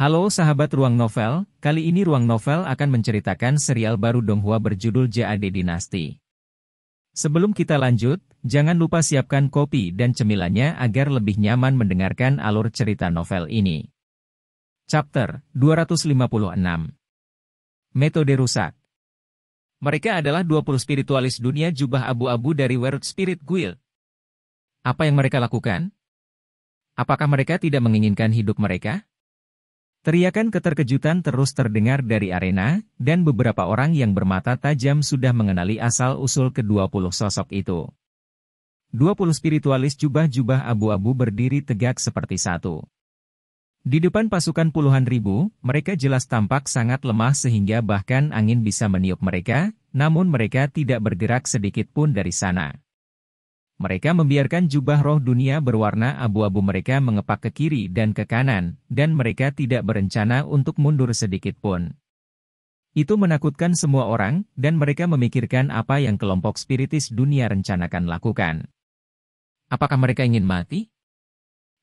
Halo sahabat Ruang Novel, kali ini Ruang Novel akan menceritakan serial baru Donghua berjudul Jade Dynasty. Sebelum kita lanjut, jangan lupa siapkan kopi dan cemilannya agar lebih nyaman mendengarkan alur cerita novel ini. Chapter 256. Metode rusak. Mereka adalah 20 spiritualis dunia jubah abu-abu dari World Spirit Guild. Apa yang mereka lakukan? Apakah mereka tidak menginginkan hidup mereka? Teriakan keterkejutan terus terdengar dari arena, dan beberapa orang yang bermata tajam sudah mengenali asal-usul ke-20 sosok itu. 20 spiritualis jubah-jubah abu-abu berdiri tegak seperti satu. Di depan pasukan puluhan ribu, mereka jelas tampak sangat lemah sehingga bahkan angin bisa meniup mereka, namun mereka tidak bergerak sedikit pun dari sana. Mereka membiarkan jubah roh dunia berwarna abu-abu mereka mengepak ke kiri dan ke kanan, dan mereka tidak berencana untuk mundur sedikit pun. Itu menakutkan semua orang, dan mereka memikirkan apa yang kelompok spiritis dunia rencanakan lakukan. Apakah mereka ingin mati?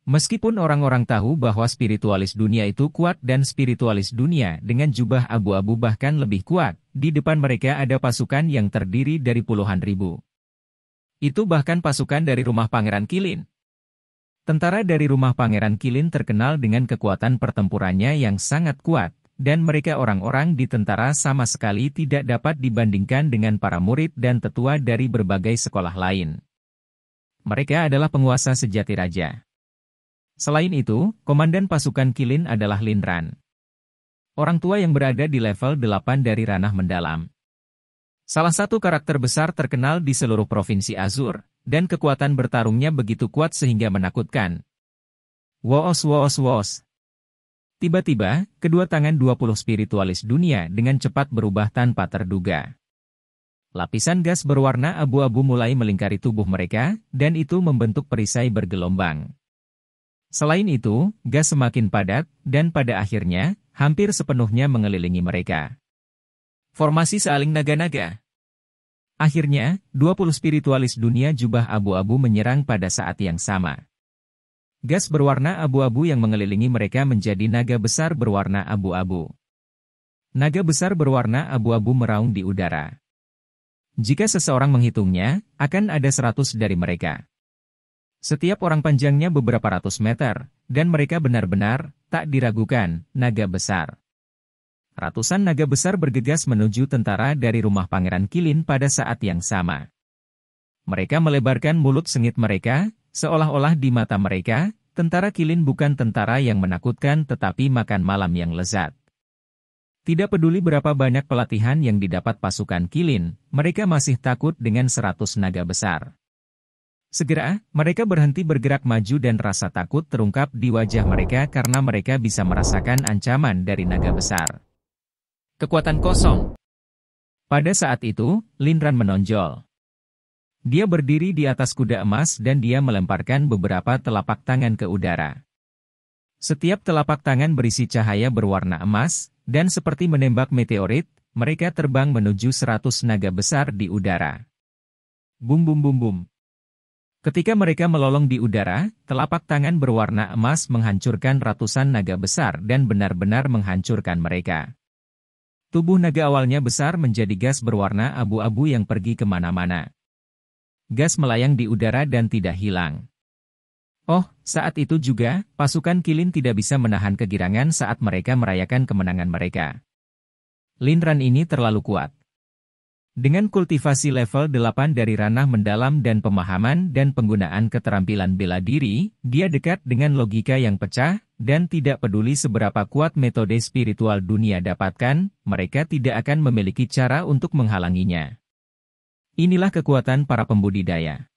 Meskipun orang-orang tahu bahwa spiritualis dunia itu kuat dan spiritualis dunia dengan jubah abu-abu bahkan lebih kuat, di depan mereka ada pasukan yang terdiri dari puluhan ribu. Itu bahkan pasukan dari rumah Pangeran Qilin. Tentara dari rumah Pangeran Qilin terkenal dengan kekuatan pertempurannya yang sangat kuat, dan mereka orang-orang di tentara sama sekali tidak dapat dibandingkan dengan para murid dan tetua dari berbagai sekolah lain. Mereka adalah penguasa sejati raja. Selain itu, komandan pasukan Qilin adalah Lin Ran. Orang tua yang berada di level 8 dari ranah mendalam. Salah satu karakter besar terkenal di seluruh provinsi Azur, dan kekuatan bertarungnya begitu kuat sehingga menakutkan. Woos woos woos. Tiba-tiba, kedua tangan 20 spiritualis dunia dengan cepat berubah tanpa terduga. Lapisan gas berwarna abu-abu mulai melingkari tubuh mereka, dan itu membentuk perisai bergelombang. Selain itu, gas semakin padat, dan pada akhirnya, hampir sepenuhnya mengelilingi mereka. Formasi saling naga-naga. Akhirnya, 20 spiritualis dunia jubah abu-abu menyerang pada saat yang sama. Gas berwarna abu-abu yang mengelilingi mereka menjadi naga besar berwarna abu-abu. Naga besar berwarna abu-abu meraung di udara. Jika seseorang menghitungnya, akan ada 100 dari mereka. Setiap orang panjangnya beberapa ratus meter, dan mereka benar-benar, tak diragukan, naga besar. Ratusan naga besar bergegas menuju tentara dari rumah Pangeran Qilin pada saat yang sama. Mereka melebarkan mulut sengit mereka, seolah-olah di mata mereka, tentara Qilin bukan tentara yang menakutkan tetapi makan malam yang lezat. Tidak peduli berapa banyak pelatihan yang didapat pasukan Qilin, mereka masih takut dengan 100 naga besar. Segera, mereka berhenti bergerak maju dan rasa takut terungkap di wajah mereka karena mereka bisa merasakan ancaman dari naga besar. Kekuatan kosong. Pada saat itu, Lin Ran menonjol. Dia berdiri di atas kuda emas dan dia melemparkan beberapa telapak tangan ke udara. Setiap telapak tangan berisi cahaya berwarna emas, dan seperti menembak meteorit, mereka terbang menuju 100 naga besar di udara. Bum bum bum bum. Ketika mereka melolong di udara, telapak tangan berwarna emas menghancurkan ratusan naga besar dan benar-benar menghancurkan mereka. Tubuh naga awalnya besar menjadi gas berwarna abu-abu yang pergi kemana-mana. Gas melayang di udara dan tidak hilang. Oh, saat itu juga, pasukan Qilin tidak bisa menahan kegirangan saat mereka merayakan kemenangan mereka. Lin Ran ini terlalu kuat. Dengan kultivasi level 8 dari ranah mendalam dan pemahaman dan penggunaan keterampilan bela diri, dia dekat dengan logika yang pecah, dan tidak peduli seberapa kuat metode spiritual dunia dapatkan, mereka tidak akan memiliki cara untuk menghalanginya. Inilah kekuatan para pembudidaya.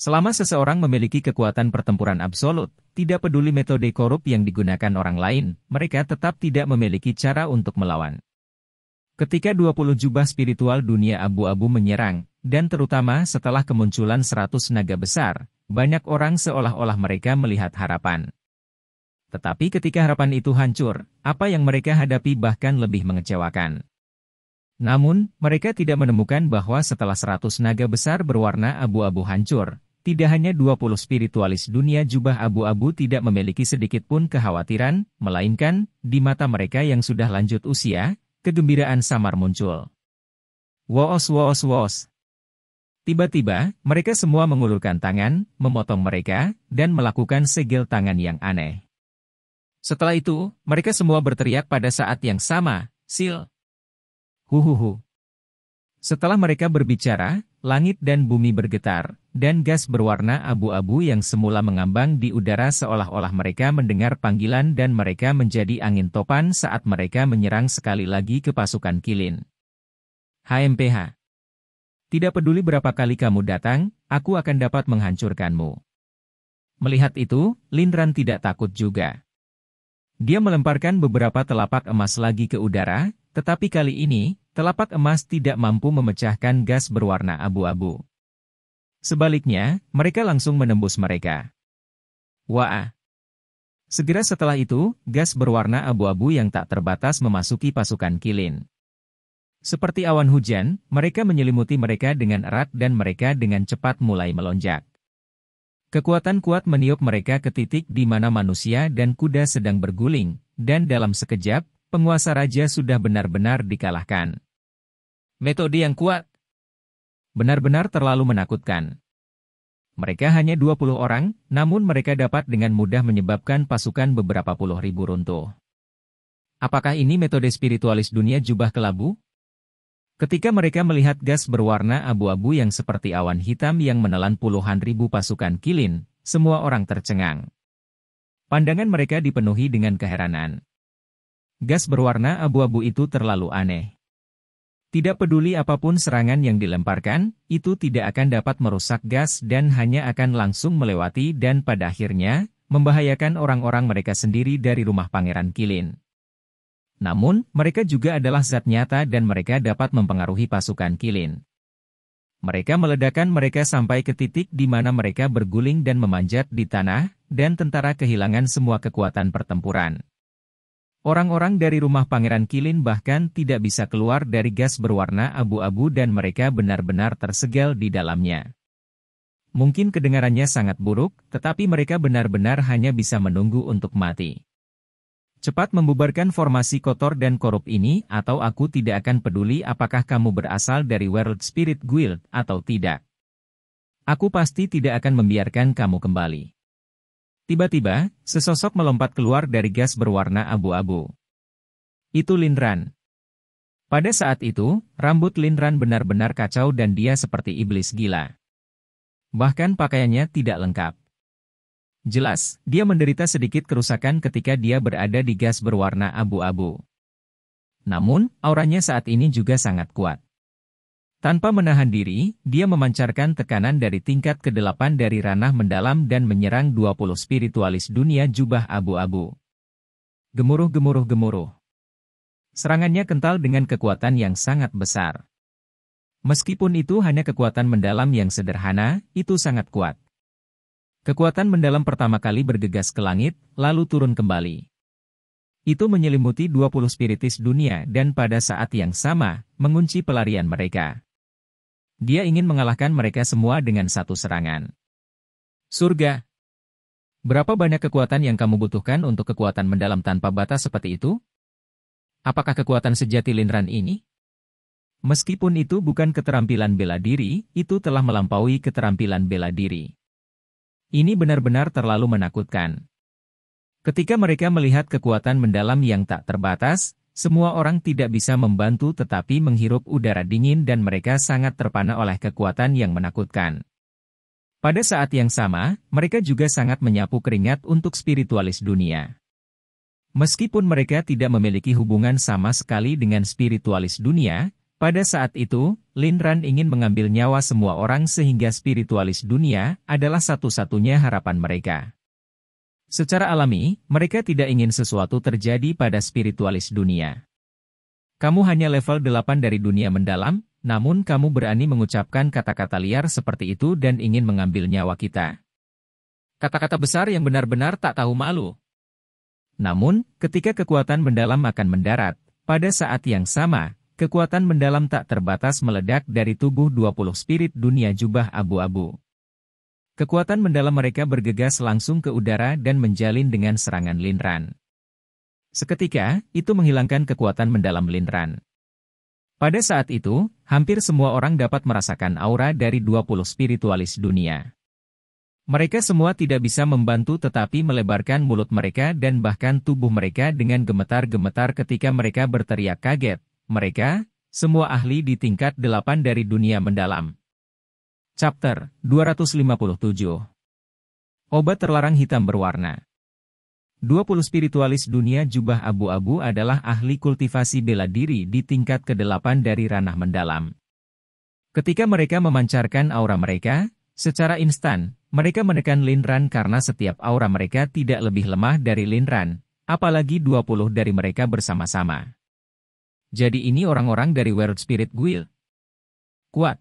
Selama seseorang memiliki kekuatan pertempuran absolut, tidak peduli metode korup yang digunakan orang lain, mereka tetap tidak memiliki cara untuk melawan. Ketika 20 jubah spiritual dunia abu-abu menyerang, dan terutama setelah kemunculan 100 naga besar, banyak orang seolah-olah mereka melihat harapan. Tetapi ketika harapan itu hancur, apa yang mereka hadapi bahkan lebih mengecewakan. Namun, mereka tidak menemukan bahwa setelah 100 naga besar berwarna abu-abu hancur, tidak hanya 20 spiritualis dunia jubah abu-abu tidak memiliki sedikit pun kekhawatiran, melainkan, di mata mereka yang sudah lanjut usia, kegembiraan samar muncul. Woos woos woos. Tiba-tiba, mereka semua mengulurkan tangan, memotong mereka, dan melakukan segel tangan yang aneh. Setelah itu, mereka semua berteriak pada saat yang sama, Sil. Huhuhu. Setelah mereka berbicara, langit dan bumi bergetar, dan gas berwarna abu-abu yang semula mengambang di udara seolah-olah mereka mendengar panggilan dan mereka menjadi angin topan saat mereka menyerang sekali lagi ke pasukan Qilin. HMPH. Tidak peduli berapa kali kamu datang, aku akan dapat menghancurkanmu. Melihat itu, Lin Ran tidak takut juga. Dia melemparkan beberapa telapak emas lagi ke udara, tetapi kali ini, telapak emas tidak mampu memecahkan gas berwarna abu-abu. Sebaliknya, mereka langsung menembus mereka. Wah! Segera setelah itu, gas berwarna abu-abu yang tak terbatas memasuki pasukan Qilin. Seperti awan hujan, mereka menyelimuti mereka dengan erat dan mereka dengan cepat mulai melonjak. Kekuatan kuat meniup mereka ke titik di mana manusia dan kuda sedang berguling, dan dalam sekejap, penguasa raja sudah benar-benar dikalahkan. Metode yang kuat. Benar-benar terlalu menakutkan. Mereka hanya 20 orang, namun mereka dapat dengan mudah menyebabkan pasukan beberapa puluh ribu runtuh. Apakah ini metode spiritualis dunia jubah kelabu? Ketika mereka melihat gas berwarna abu-abu yang seperti awan hitam yang menelan puluhan ribu pasukan Qilin, semua orang tercengang. Pandangan mereka dipenuhi dengan keheranan. Gas berwarna abu-abu itu terlalu aneh. Tidak peduli apapun serangan yang dilemparkan, itu tidak akan dapat merusak gas dan hanya akan langsung melewati dan pada akhirnya, membahayakan orang-orang mereka sendiri dari rumah Pangeran Qilin. Namun, mereka juga adalah zat nyata dan mereka dapat mempengaruhi pasukan Qilin. Mereka meledakkan mereka sampai ke titik di mana mereka berguling dan memanjat di tanah, dan tentara kehilangan semua kekuatan pertempuran. Orang-orang dari rumah Pangeran Qilin bahkan tidak bisa keluar dari gas berwarna abu-abu dan mereka benar-benar tersegel di dalamnya. Mungkin kedengarannya sangat buruk, tetapi mereka benar-benar hanya bisa menunggu untuk mati. Cepat membubarkan formasi kotor dan korup ini atau aku tidak akan peduli apakah kamu berasal dari World Spirit Guild atau tidak. Aku pasti tidak akan membiarkan kamu kembali. Tiba-tiba, sesosok melompat keluar dari gas berwarna abu-abu. Itu Lin Ran. Pada saat itu, rambut Lin Ran benar-benar kacau dan dia seperti iblis gila. Bahkan pakaiannya tidak lengkap. Jelas, dia menderita sedikit kerusakan ketika dia berada di gas berwarna abu-abu. Namun, auranya saat ini juga sangat kuat. Tanpa menahan diri, dia memancarkan tekanan dari tingkat ke-8 dari ranah mendalam dan menyerang 20 spiritualis dunia jubah abu-abu. Gemuruh gemuruh gemuruh. Serangannya kental dengan kekuatan yang sangat besar. Meskipun itu hanya kekuatan mendalam yang sederhana, itu sangat kuat. Kekuatan mendalam pertama kali bergegas ke langit, lalu turun kembali. Itu menyelimuti 20 spiritis dunia dan pada saat yang sama, mengunci pelarian mereka. Dia ingin mengalahkan mereka semua dengan satu serangan. Surga. Berapa banyak kekuatan yang kamu butuhkan untuk kekuatan mendalam tanpa batas seperti itu? Apakah kekuatan sejati Lin Ran ini? Meskipun itu bukan keterampilan bela diri, itu telah melampaui keterampilan bela diri. Ini benar-benar terlalu menakutkan. Ketika mereka melihat kekuatan mendalam yang tak terbatas, semua orang tidak bisa membantu tetapi menghirup udara dingin dan mereka sangat terpana oleh kekuatan yang menakutkan. Pada saat yang sama, mereka juga sangat menyapu keringat untuk spiritualis dunia. Meskipun mereka tidak memiliki hubungan sama sekali dengan spiritualis dunia, pada saat itu, Lin Ran ingin mengambil nyawa semua orang sehingga spiritualis dunia adalah satu-satunya harapan mereka. Secara alami, mereka tidak ingin sesuatu terjadi pada spiritualis dunia. Kamu hanya level 8 dari dunia mendalam, namun kamu berani mengucapkan kata-kata liar seperti itu dan ingin mengambil nyawa kita. Kata-kata besar yang benar-benar tak tahu malu. Namun, ketika kekuatan mendalam akan mendarat, pada saat yang sama, kekuatan mendalam tak terbatas meledak dari tubuh 20 spirit dunia jubah abu-abu. Kekuatan mendalam mereka bergegas langsung ke udara dan menjalin dengan serangan Lin Ran. Seketika, itu menghilangkan kekuatan mendalam Lin Ran. Pada saat itu, hampir semua orang dapat merasakan aura dari 20 spiritualis dunia. Mereka semua tidak bisa membantu tetapi melebarkan mulut mereka dan bahkan tubuh mereka dengan gemetar-gemetar ketika mereka berteriak kaget. Mereka, semua ahli di tingkat 8 dari dunia mendalam. Chapter 257. Obat terlarang hitam berwarna. 20 spiritualis dunia jubah abu-abu adalah ahli kultivasi bela diri di tingkat ke-8 dari ranah mendalam. Ketika mereka memancarkan aura mereka, secara instan, mereka menekan Lin Ran karena setiap aura mereka tidak lebih lemah dari Lin Ran, apalagi 20 dari mereka bersama-sama. Jadi ini orang-orang dari World Spirit Guild. Kuat.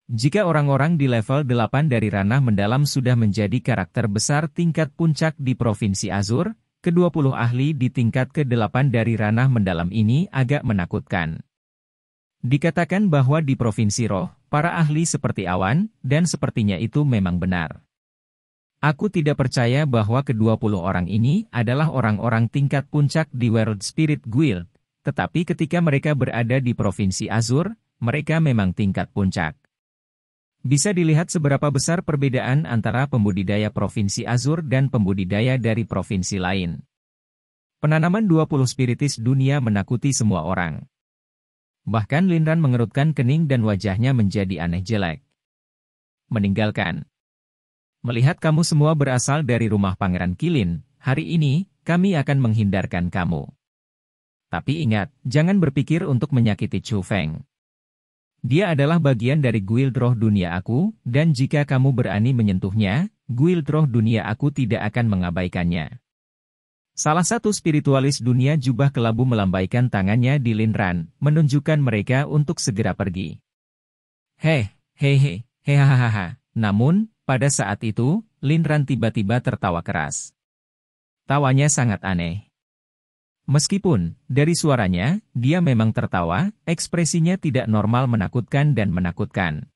Jika orang-orang di level 8 dari ranah mendalam sudah menjadi karakter besar tingkat puncak di Provinsi Azur, ke-20 ahli di tingkat ke-8 dari ranah mendalam ini agak menakutkan. Dikatakan bahwa di Provinsi Roh, para ahli seperti awan, dan sepertinya itu memang benar. Aku tidak percaya bahwa ke-20 orang ini adalah orang-orang tingkat puncak di World Spirit Guild, tetapi ketika mereka berada di Provinsi Azur, mereka memang tingkat puncak. Bisa dilihat seberapa besar perbedaan antara pembudidaya Provinsi Azur dan pembudidaya dari provinsi lain. Penanaman 20 spiritis dunia menakuti semua orang. Bahkan Lin Ran mengerutkan kening dan wajahnya menjadi aneh jelek. Meninggalkan. Melihat kamu semua berasal dari rumah Pangeran Qilin, hari ini, kami akan menghindarkan kamu. Tapi ingat, jangan berpikir untuk menyakiti Chu Feng. Dia adalah bagian dari Guild Roh Dunia Aku, dan jika kamu berani menyentuhnya, Guild Roh Dunia Aku tidak akan mengabaikannya. Salah satu spiritualis dunia jubah kelabu melambaikan tangannya di Lin Ran, menunjukkan mereka untuk segera pergi. Hehaha. Namun, pada saat itu, Lin Ran tiba-tiba tertawa keras. Tawanya sangat aneh. Meskipun, dari suaranya, dia memang tertawa, ekspresinya tidak normal menakutkan dan menakutkan.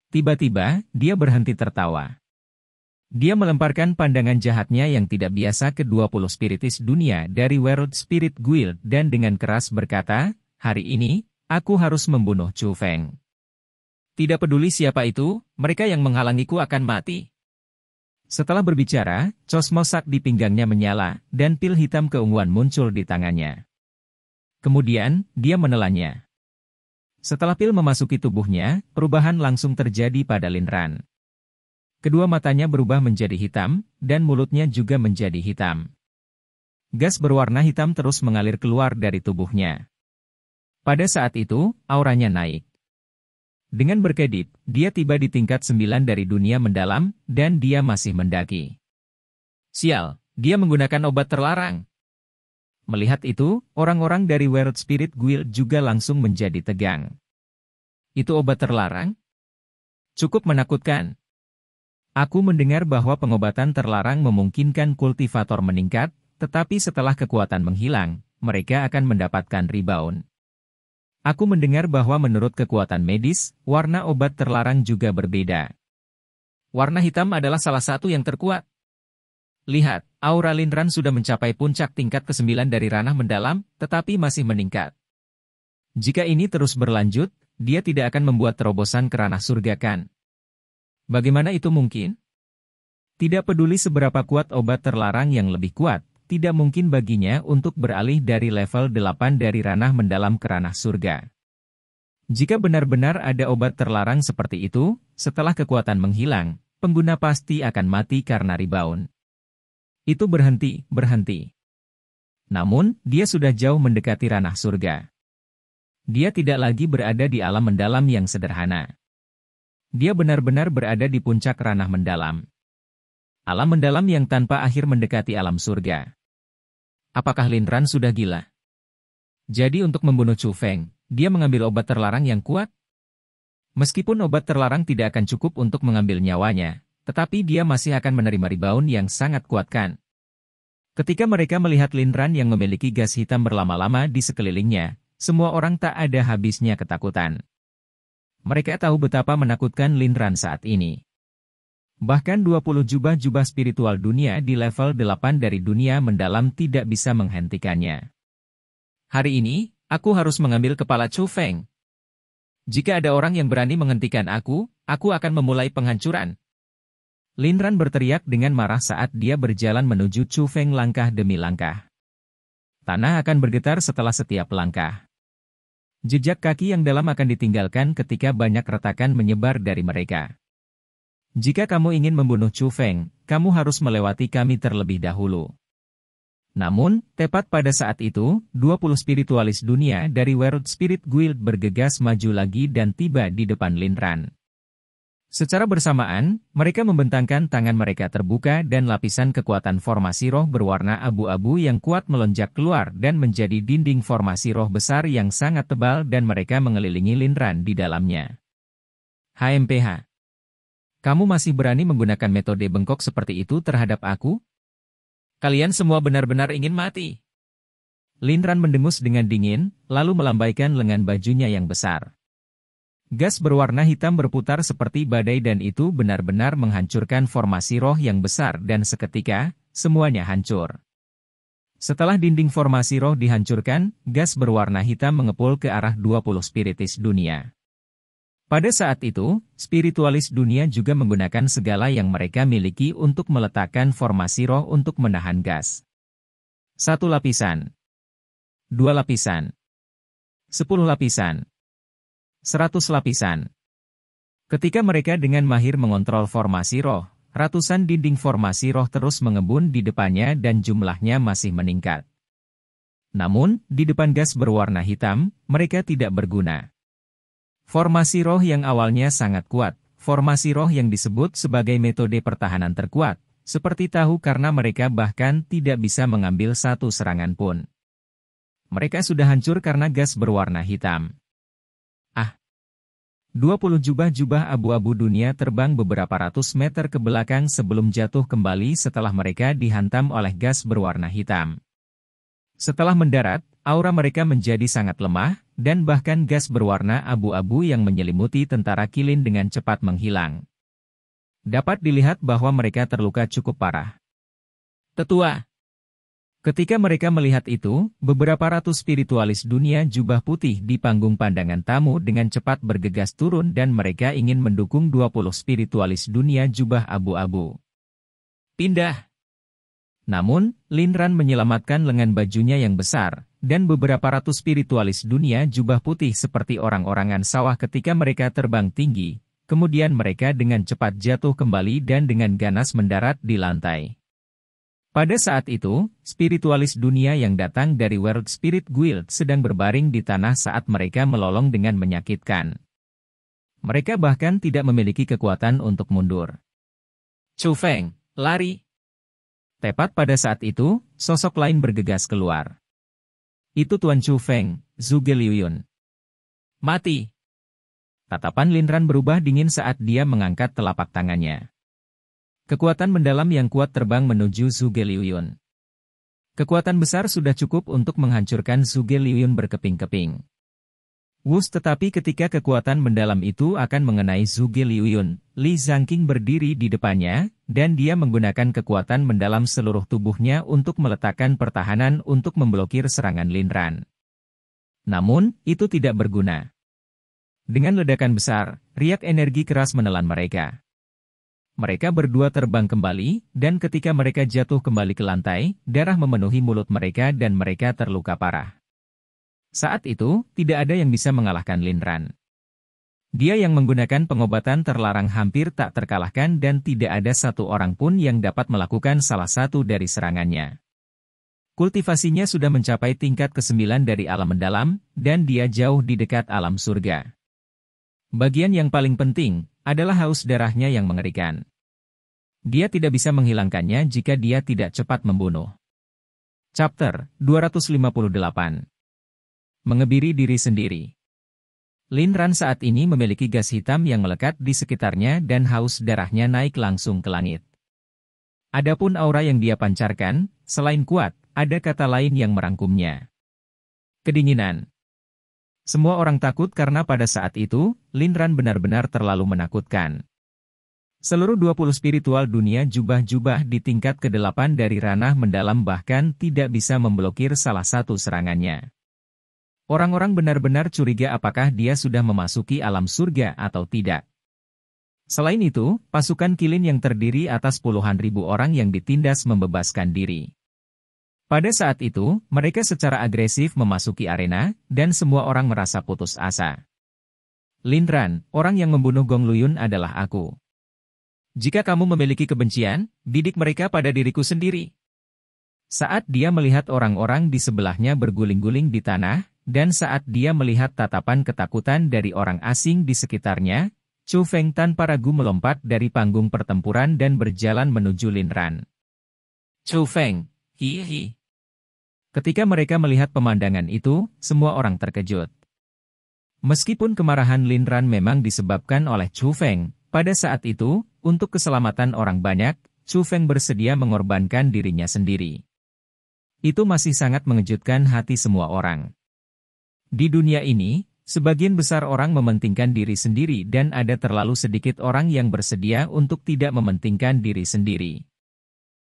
Tiba-tiba, dia berhenti tertawa. Dia melemparkan pandangan jahatnya yang tidak biasa ke 20 spiritis dunia dari World Spirit Guild dan dengan keras berkata, hari ini, aku harus membunuh Chu Feng. Tidak peduli siapa itu, mereka yang menghalangiku akan mati. Setelah berbicara, cosmosak di pinggangnya menyala, dan pil hitam keunguan muncul di tangannya. Kemudian, dia menelannya. Setelah pil memasuki tubuhnya, perubahan langsung terjadi pada Lin Ran. Kedua matanya berubah menjadi hitam, dan mulutnya juga menjadi hitam. Gas berwarna hitam terus mengalir keluar dari tubuhnya. Pada saat itu, auranya naik. Dengan berkedip, dia tiba di tingkat 9 dari dunia mendalam, dan dia masih mendaki. Sial, dia menggunakan obat terlarang. Melihat itu, orang-orang dari World Spirit Guild juga langsung menjadi tegang. Itu obat terlarang? Cukup menakutkan. Aku mendengar bahwa pengobatan terlarang memungkinkan kultivator meningkat, tetapi setelah kekuatan menghilang, mereka akan mendapatkan rebound. Aku mendengar bahwa menurut kekuatan medis, warna obat terlarang juga berbeda. Warna hitam adalah salah satu yang terkuat. Lihat, aura Lin Ran sudah mencapai puncak tingkat ke-9 dari ranah mendalam, tetapi masih meningkat. Jika ini terus berlanjut, dia tidak akan membuat terobosan ke ranah surga kan? Bagaimana itu mungkin? Tidak peduli seberapa kuat obat terlarang yang lebih kuat, tidak mungkin baginya untuk beralih dari level 8 dari ranah mendalam ke ranah surga. Jika benar-benar ada obat terlarang seperti itu, setelah kekuatan menghilang, pengguna pasti akan mati karena rebound. Itu berhenti. Namun, dia sudah jauh mendekati ranah surga. Dia tidak lagi berada di alam mendalam yang sederhana. Dia benar-benar berada di puncak ranah mendalam. Alam mendalam yang tanpa akhir mendekati alam surga. Apakah Lin Ran sudah gila? Jadi untuk membunuh Chu Feng, dia mengambil obat terlarang yang kuat? Meskipun obat terlarang tidak akan cukup untuk mengambil nyawanya, tetapi dia masih akan menerima rebound yang sangat kuat kan? Ketika mereka melihat Lin Ran yang memiliki gas hitam berlama-lama di sekelilingnya, semua orang tak ada habisnya ketakutan. Mereka tahu betapa menakutkan Lin Ran saat ini. Bahkan 20 jubah-jubah spiritual dunia di level 8 dari dunia mendalam tidak bisa menghentikannya. Hari ini, aku harus mengambil kepala Chu Feng. Jika ada orang yang berani menghentikan aku akan memulai penghancuran. Lin Ran berteriak dengan marah saat dia berjalan menuju Chu Feng langkah demi langkah. Tanah akan bergetar setelah setiap langkah. Jejak kaki yang dalam akan ditinggalkan ketika banyak retakan menyebar dari mereka. Jika kamu ingin membunuh Chu Feng, kamu harus melewati kami terlebih dahulu. Namun, tepat pada saat itu, 20 spiritualis dunia dari World Spirit Guild bergegas maju lagi dan tiba di depan Lin Ran. Secara bersamaan, mereka membentangkan tangan mereka terbuka dan lapisan kekuatan formasi roh berwarna abu-abu yang kuat melonjak keluar dan menjadi dinding formasi roh besar yang sangat tebal dan mereka mengelilingi Lin Ran di dalamnya. HMPH. Kamu masih berani menggunakan metode bengkok seperti itu terhadap aku? Kalian semua benar-benar ingin mati. Lin Ran mendengus dengan dingin, lalu melambaikan lengan bajunya yang besar. Gas berwarna hitam berputar seperti badai dan itu benar-benar menghancurkan formasi roh yang besar dan seketika, semuanya hancur. Setelah dinding formasi roh dihancurkan, gas berwarna hitam mengepul ke arah 20 spiritis dunia. Pada saat itu, spiritualis dunia juga menggunakan segala yang mereka miliki untuk meletakkan formasi roh untuk menahan gas. 1 lapisan. 2 lapisan. 10 lapisan. 100 lapisan. Ketika mereka dengan mahir mengontrol formasi roh, ratusan dinding formasi roh terus mengembun di depannya dan jumlahnya masih meningkat. Namun, di depan gas berwarna hitam, mereka tidak berguna. Formasi roh yang awalnya sangat kuat, formasi roh yang disebut sebagai metode pertahanan terkuat, seperti tahu karena mereka bahkan tidak bisa mengambil satu serangan pun. Mereka sudah hancur karena gas berwarna hitam. 20 jubah-jubah abu-abu dunia terbang beberapa ratus meter ke belakang sebelum jatuh kembali setelah mereka dihantam oleh gas berwarna hitam. Setelah mendarat, aura mereka menjadi sangat lemah, dan bahkan gas berwarna abu-abu yang menyelimuti tentara Qilin dengan cepat menghilang. Dapat dilihat bahwa mereka terluka cukup parah. Tetua. Ketika mereka melihat itu, beberapa ratus spiritualis dunia jubah putih di panggung pandangan tamu dengan cepat bergegas turun dan mereka ingin mendukung 20 spiritualis dunia jubah abu-abu. Pindah. Namun, Lin Ran menyelamatkan lengan bajunya yang besar, dan beberapa ratus spiritualis dunia jubah putih seperti orang-orangan sawah ketika mereka terbang tinggi, kemudian mereka dengan cepat jatuh kembali dan dengan ganas mendarat di lantai. Pada saat itu, spiritualis dunia yang datang dari World Spirit Guild sedang berbaring di tanah saat mereka melolong dengan menyakitkan. Mereka bahkan tidak memiliki kekuatan untuk mundur. Chu Feng, lari! Tepat pada saat itu, sosok lain bergegas keluar. Itu Tuan Chu Feng, Zhuge Liuyun. Mati! Tatapan Lin Ran berubah dingin saat dia mengangkat telapak tangannya. Kekuatan mendalam yang kuat terbang menuju Zhuge Liuyun. Kekuatan besar sudah cukup untuk menghancurkan Zhuge Liuyun berkeping-keping. Wus, tetapi ketika kekuatan mendalam itu akan mengenai Zhuge Liuyun, Li Zhangqing berdiri di depannya, dan dia menggunakan kekuatan mendalam seluruh tubuhnya untuk meletakkan pertahanan untuk memblokir serangan Lin Ran. Namun, itu tidak berguna. Dengan ledakan besar, riak energi keras menelan mereka. Mereka berdua terbang kembali, dan ketika mereka jatuh kembali ke lantai, darah memenuhi mulut mereka dan mereka terluka parah. Saat itu, tidak ada yang bisa mengalahkan Lin Ran. Dia yang menggunakan pengobatan terlarang hampir tak terkalahkan dan tidak ada satu orang pun yang dapat melakukan salah satu dari serangannya. Kultivasinya sudah mencapai tingkat ke-9 dari alam mendalam, dan dia jauh di dekat alam surga. Bagian yang paling penting adalah haus darahnya yang mengerikan. Dia tidak bisa menghilangkannya jika dia tidak cepat membunuh. Chapter 258. Mengebiri diri sendiri. Lin Ran saat ini memiliki gas hitam yang melekat di sekitarnya dan haus darahnya naik langsung ke langit. Adapun aura yang dia pancarkan, selain kuat, ada kata lain yang merangkumnya. Kedinginan. Semua orang takut karena pada saat itu, Lin Ran benar-benar terlalu menakutkan. Seluruh 20 spiritual dunia jubah-jubah di tingkat ke-8 dari ranah mendalam bahkan tidak bisa memblokir salah satu serangannya. Orang-orang benar-benar curiga apakah dia sudah memasuki alam surga atau tidak. Selain itu, pasukan Kilin yang terdiri atas puluhan ribu orang yang ditindas membebaskan diri. Pada saat itu, mereka secara agresif memasuki arena, dan semua orang merasa putus asa. Lin Ran, orang yang membunuh Gong Luyun adalah aku. Jika kamu memiliki kebencian, didik mereka pada diriku sendiri. Saat dia melihat orang-orang di sebelahnya berguling-guling di tanah, dan saat dia melihat tatapan ketakutan dari orang asing di sekitarnya, Chu Feng tanpa ragu melompat dari panggung pertempuran dan berjalan menuju Lin Ran. Chu Feng, hihi. Ketika mereka melihat pemandangan itu, semua orang terkejut. Meskipun kemarahan Lin Ran memang disebabkan oleh Chu Feng, pada saat itu, untuk keselamatan orang banyak, Chu Feng bersedia mengorbankan dirinya sendiri. Itu masih sangat mengejutkan hati semua orang. Di dunia ini, sebagian besar orang mementingkan diri sendiri dan ada terlalu sedikit orang yang bersedia untuk tidak mementingkan diri sendiri.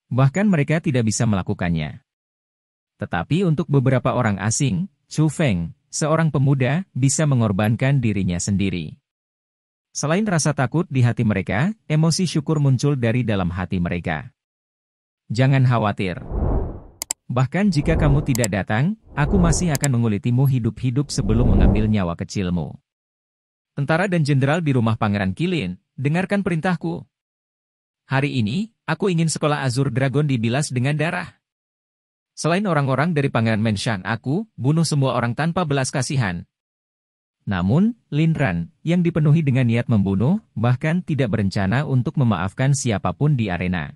Bahkan mereka tidak bisa melakukannya. Tetapi untuk beberapa orang asing, Chu Feng, seorang pemuda, bisa mengorbankan dirinya sendiri. Selain rasa takut di hati mereka, emosi syukur muncul dari dalam hati mereka. Jangan khawatir. Bahkan jika kamu tidak datang, aku masih akan mengulitimu hidup-hidup sebelum mengambil nyawa kecilmu. Tentara dan jenderal di rumah Pangeran Kilin, dengarkan perintahku. Hari ini, aku ingin sekolah Azur Dragon dibilas dengan darah. Selain orang-orang dari Pangeran Menshan, aku bunuh semua orang tanpa belas kasihan. Namun, Lin Ran, yang dipenuhi dengan niat membunuh, bahkan tidak berencana untuk memaafkan siapapun di arena.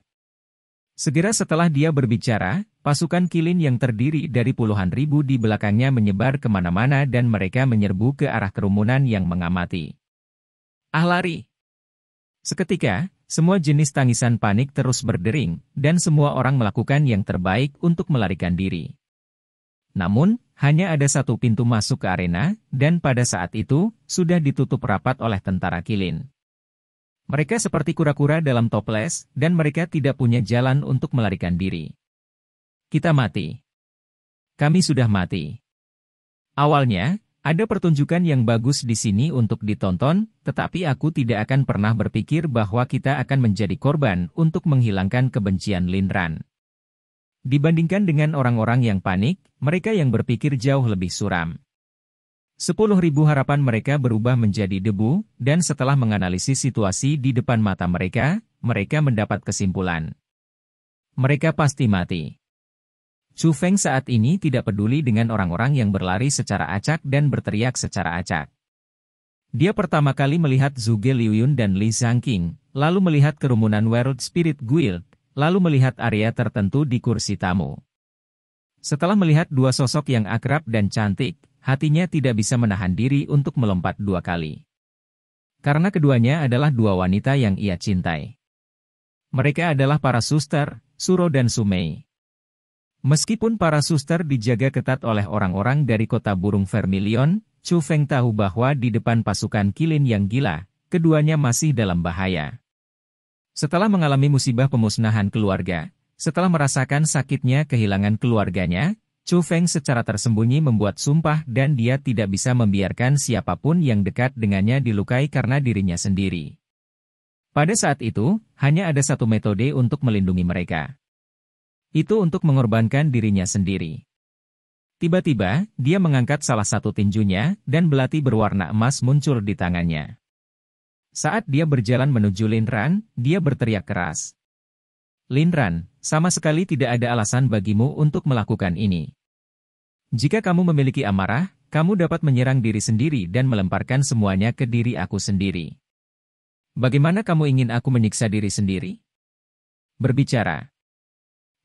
Segera setelah dia berbicara, pasukan Kilin yang terdiri dari puluhan ribu di belakangnya menyebar kemana-mana dan mereka menyerbu ke arah kerumunan yang mengamati. Ah, lari! Seketika, semua jenis tangisan panik terus berdering, dan semua orang melakukan yang terbaik untuk melarikan diri. Namun, hanya ada satu pintu masuk ke arena, dan pada saat itu, sudah ditutup rapat oleh tentara Kilin. Mereka seperti kura-kura dalam toples, dan mereka tidak punya jalan untuk melarikan diri. Kita mati. Kami sudah mati. Awalnya, ada pertunjukan yang bagus di sini untuk ditonton, tetapi aku tidak akan pernah berpikir bahwa kita akan menjadi korban untuk menghilangkan kebencian Lin Ran. Dibandingkan dengan orang-orang yang panik, mereka yang berpikir jauh lebih suram. 10.000 harapan mereka berubah menjadi debu, dan setelah menganalisis situasi di depan mata mereka, mereka mendapat kesimpulan. Mereka pasti mati. Chu Feng saat ini tidak peduli dengan orang-orang yang berlari secara acak dan berteriak secara acak. Dia pertama kali melihat Zhuge Liuyun dan Li Zhangqing, lalu melihat kerumunan World Spirit Guild, lalu melihat area tertentu di kursi tamu. Setelah melihat dua sosok yang akrab dan cantik, hatinya tidak bisa menahan diri untuk melompat dua kali. Karena keduanya adalah dua wanita yang ia cintai. Mereka adalah para suster, Suro dan Sumei. Meskipun para suster dijaga ketat oleh orang-orang dari kota burung Vermilion, Chu Feng tahu bahwa di depan pasukan Kilin yang gila, keduanya masih dalam bahaya. Setelah mengalami musibah pemusnahan keluarga, setelah merasakan sakitnya kehilangan keluarganya, Chu Feng secara tersembunyi membuat sumpah dan dia tidak bisa membiarkan siapapun yang dekat dengannya dilukai karena dirinya sendiri. Pada saat itu, hanya ada satu metode untuk melindungi mereka. Itu untuk mengorbankan dirinya sendiri. Tiba-tiba, dia mengangkat salah satu tinjunya, dan belati berwarna emas muncul di tangannya. Saat dia berjalan menuju Lin Ran, dia berteriak keras. Lin Ran, sama sekali tidak ada alasan bagimu untuk melakukan ini. Jika kamu memiliki amarah, kamu dapat menyerang diri sendiri dan melemparkan semuanya ke diri aku sendiri. Bagaimana kamu ingin aku menyiksa diri sendiri? Berbicara.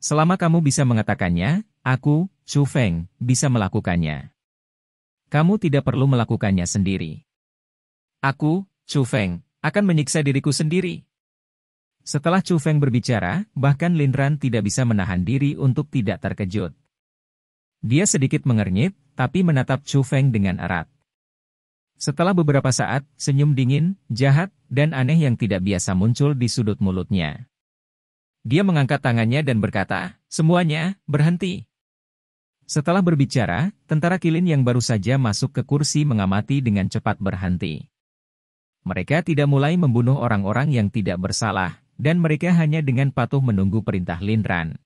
Selama kamu bisa mengatakannya, aku, Chu Feng, bisa melakukannya. Kamu tidak perlu melakukannya sendiri. Aku, Chu Feng, akan menyiksa diriku sendiri. Setelah Chu Feng berbicara, bahkan Lin Ran tidak bisa menahan diri untuk tidak terkejut. Dia sedikit mengernyit, tapi menatap Chu Feng dengan erat. Setelah beberapa saat, senyum dingin, jahat, dan aneh yang tidak biasa muncul di sudut mulutnya. Dia mengangkat tangannya dan berkata, "Semuanya, berhenti." Setelah berbicara, tentara Kilin yang baru saja masuk ke kursi mengamati dengan cepat berhenti. Mereka tidak mulai membunuh orang-orang yang tidak bersalah, dan mereka hanya dengan patuh menunggu perintah Lin Ran.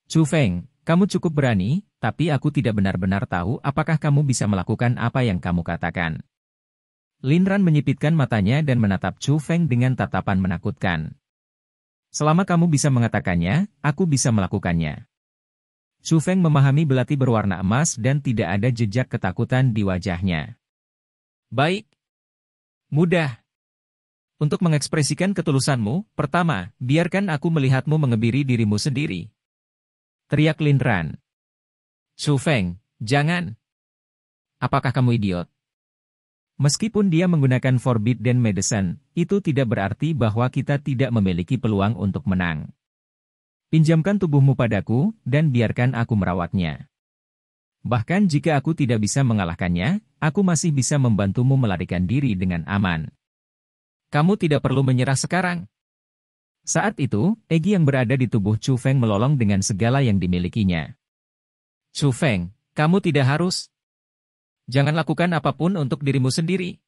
"Chu Feng, kamu cukup berani, tapi aku tidak benar-benar tahu apakah kamu bisa melakukan apa yang kamu katakan." Lin Ran menyipitkan matanya dan menatap Chu Feng dengan tatapan menakutkan. "Selama kamu bisa mengatakannya, aku bisa melakukannya." Chu Feng memahami belati berwarna emas dan tidak ada jejak ketakutan di wajahnya. "Baik. Mudah. Untuk mengekspresikan ketulusanmu, pertama, biarkan aku melihatmu mengebiri dirimu sendiri." Teriak Lin Ran. "Chu Feng, jangan. Apakah kamu idiot?" Meskipun dia menggunakan Forbidden Medicine, itu tidak berarti bahwa kita tidak memiliki peluang untuk menang. Pinjamkan tubuhmu padaku, dan biarkan aku merawatnya. Bahkan jika aku tidak bisa mengalahkannya, aku masih bisa membantumu melarikan diri dengan aman. Kamu tidak perlu menyerah sekarang. Saat itu, Egi yang berada di tubuh Chu Feng melolong dengan segala yang dimilikinya. "Chu Feng, kamu tidak harus. Jangan lakukan apapun untuk dirimu sendiri.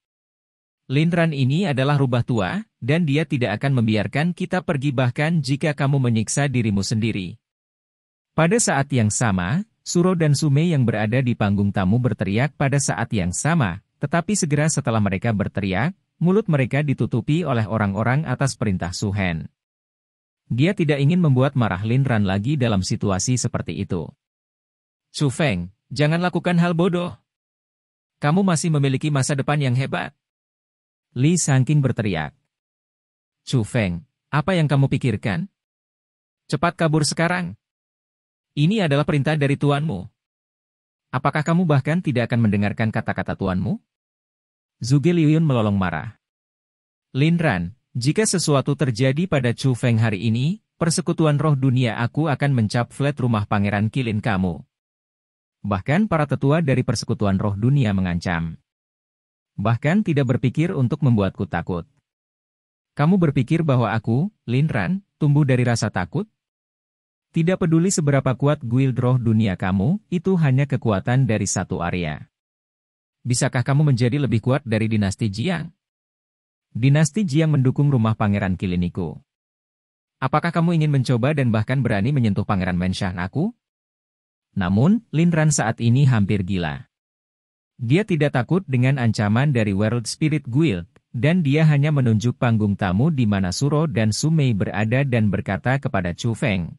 Lin Ran ini adalah rubah tua, dan dia tidak akan membiarkan kita pergi bahkan jika kamu menyiksa dirimu sendiri." Pada saat yang sama, Suro dan Sume yang berada di panggung tamu berteriak pada saat yang sama, tetapi segera setelah mereka berteriak, mulut mereka ditutupi oleh orang-orang atas perintah Su Hen. Dia tidak ingin membuat marah Lin Ran lagi dalam situasi seperti itu. "Chu Feng, jangan lakukan hal bodoh. Kamu masih memiliki masa depan yang hebat." Li Sangking berteriak. "Chu Feng, apa yang kamu pikirkan? Cepat kabur sekarang. Ini adalah perintah dari tuanmu. Apakah kamu bahkan tidak akan mendengarkan kata-kata tuanmu?" Zhuge Liuyun melolong marah. "Lin Ran, jika sesuatu terjadi pada Chu Feng hari ini, persekutuan roh dunia aku akan mencap flat rumah Pangeran Kilin kamu." Bahkan para tetua dari persekutuan roh dunia mengancam. Bahkan tidak berpikir untuk membuatku takut. Kamu berpikir bahwa aku, Lin Ran, tumbuh dari rasa takut? Tidak peduli seberapa kuat guild roh dunia kamu, itu hanya kekuatan dari satu area. Bisakah kamu menjadi lebih kuat dari dinasti Jiang? Dinasti Jiang mendukung rumah Pangeran Kiliniku. Apakah kamu ingin mencoba dan bahkan berani menyentuh Pangeran Menshan aku? Namun, Lin Ran saat ini hampir gila. Dia tidak takut dengan ancaman dari World Spirit Guild, dan dia hanya menunjuk panggung tamu di mana Suro dan Sumei berada dan berkata kepada Chu Feng.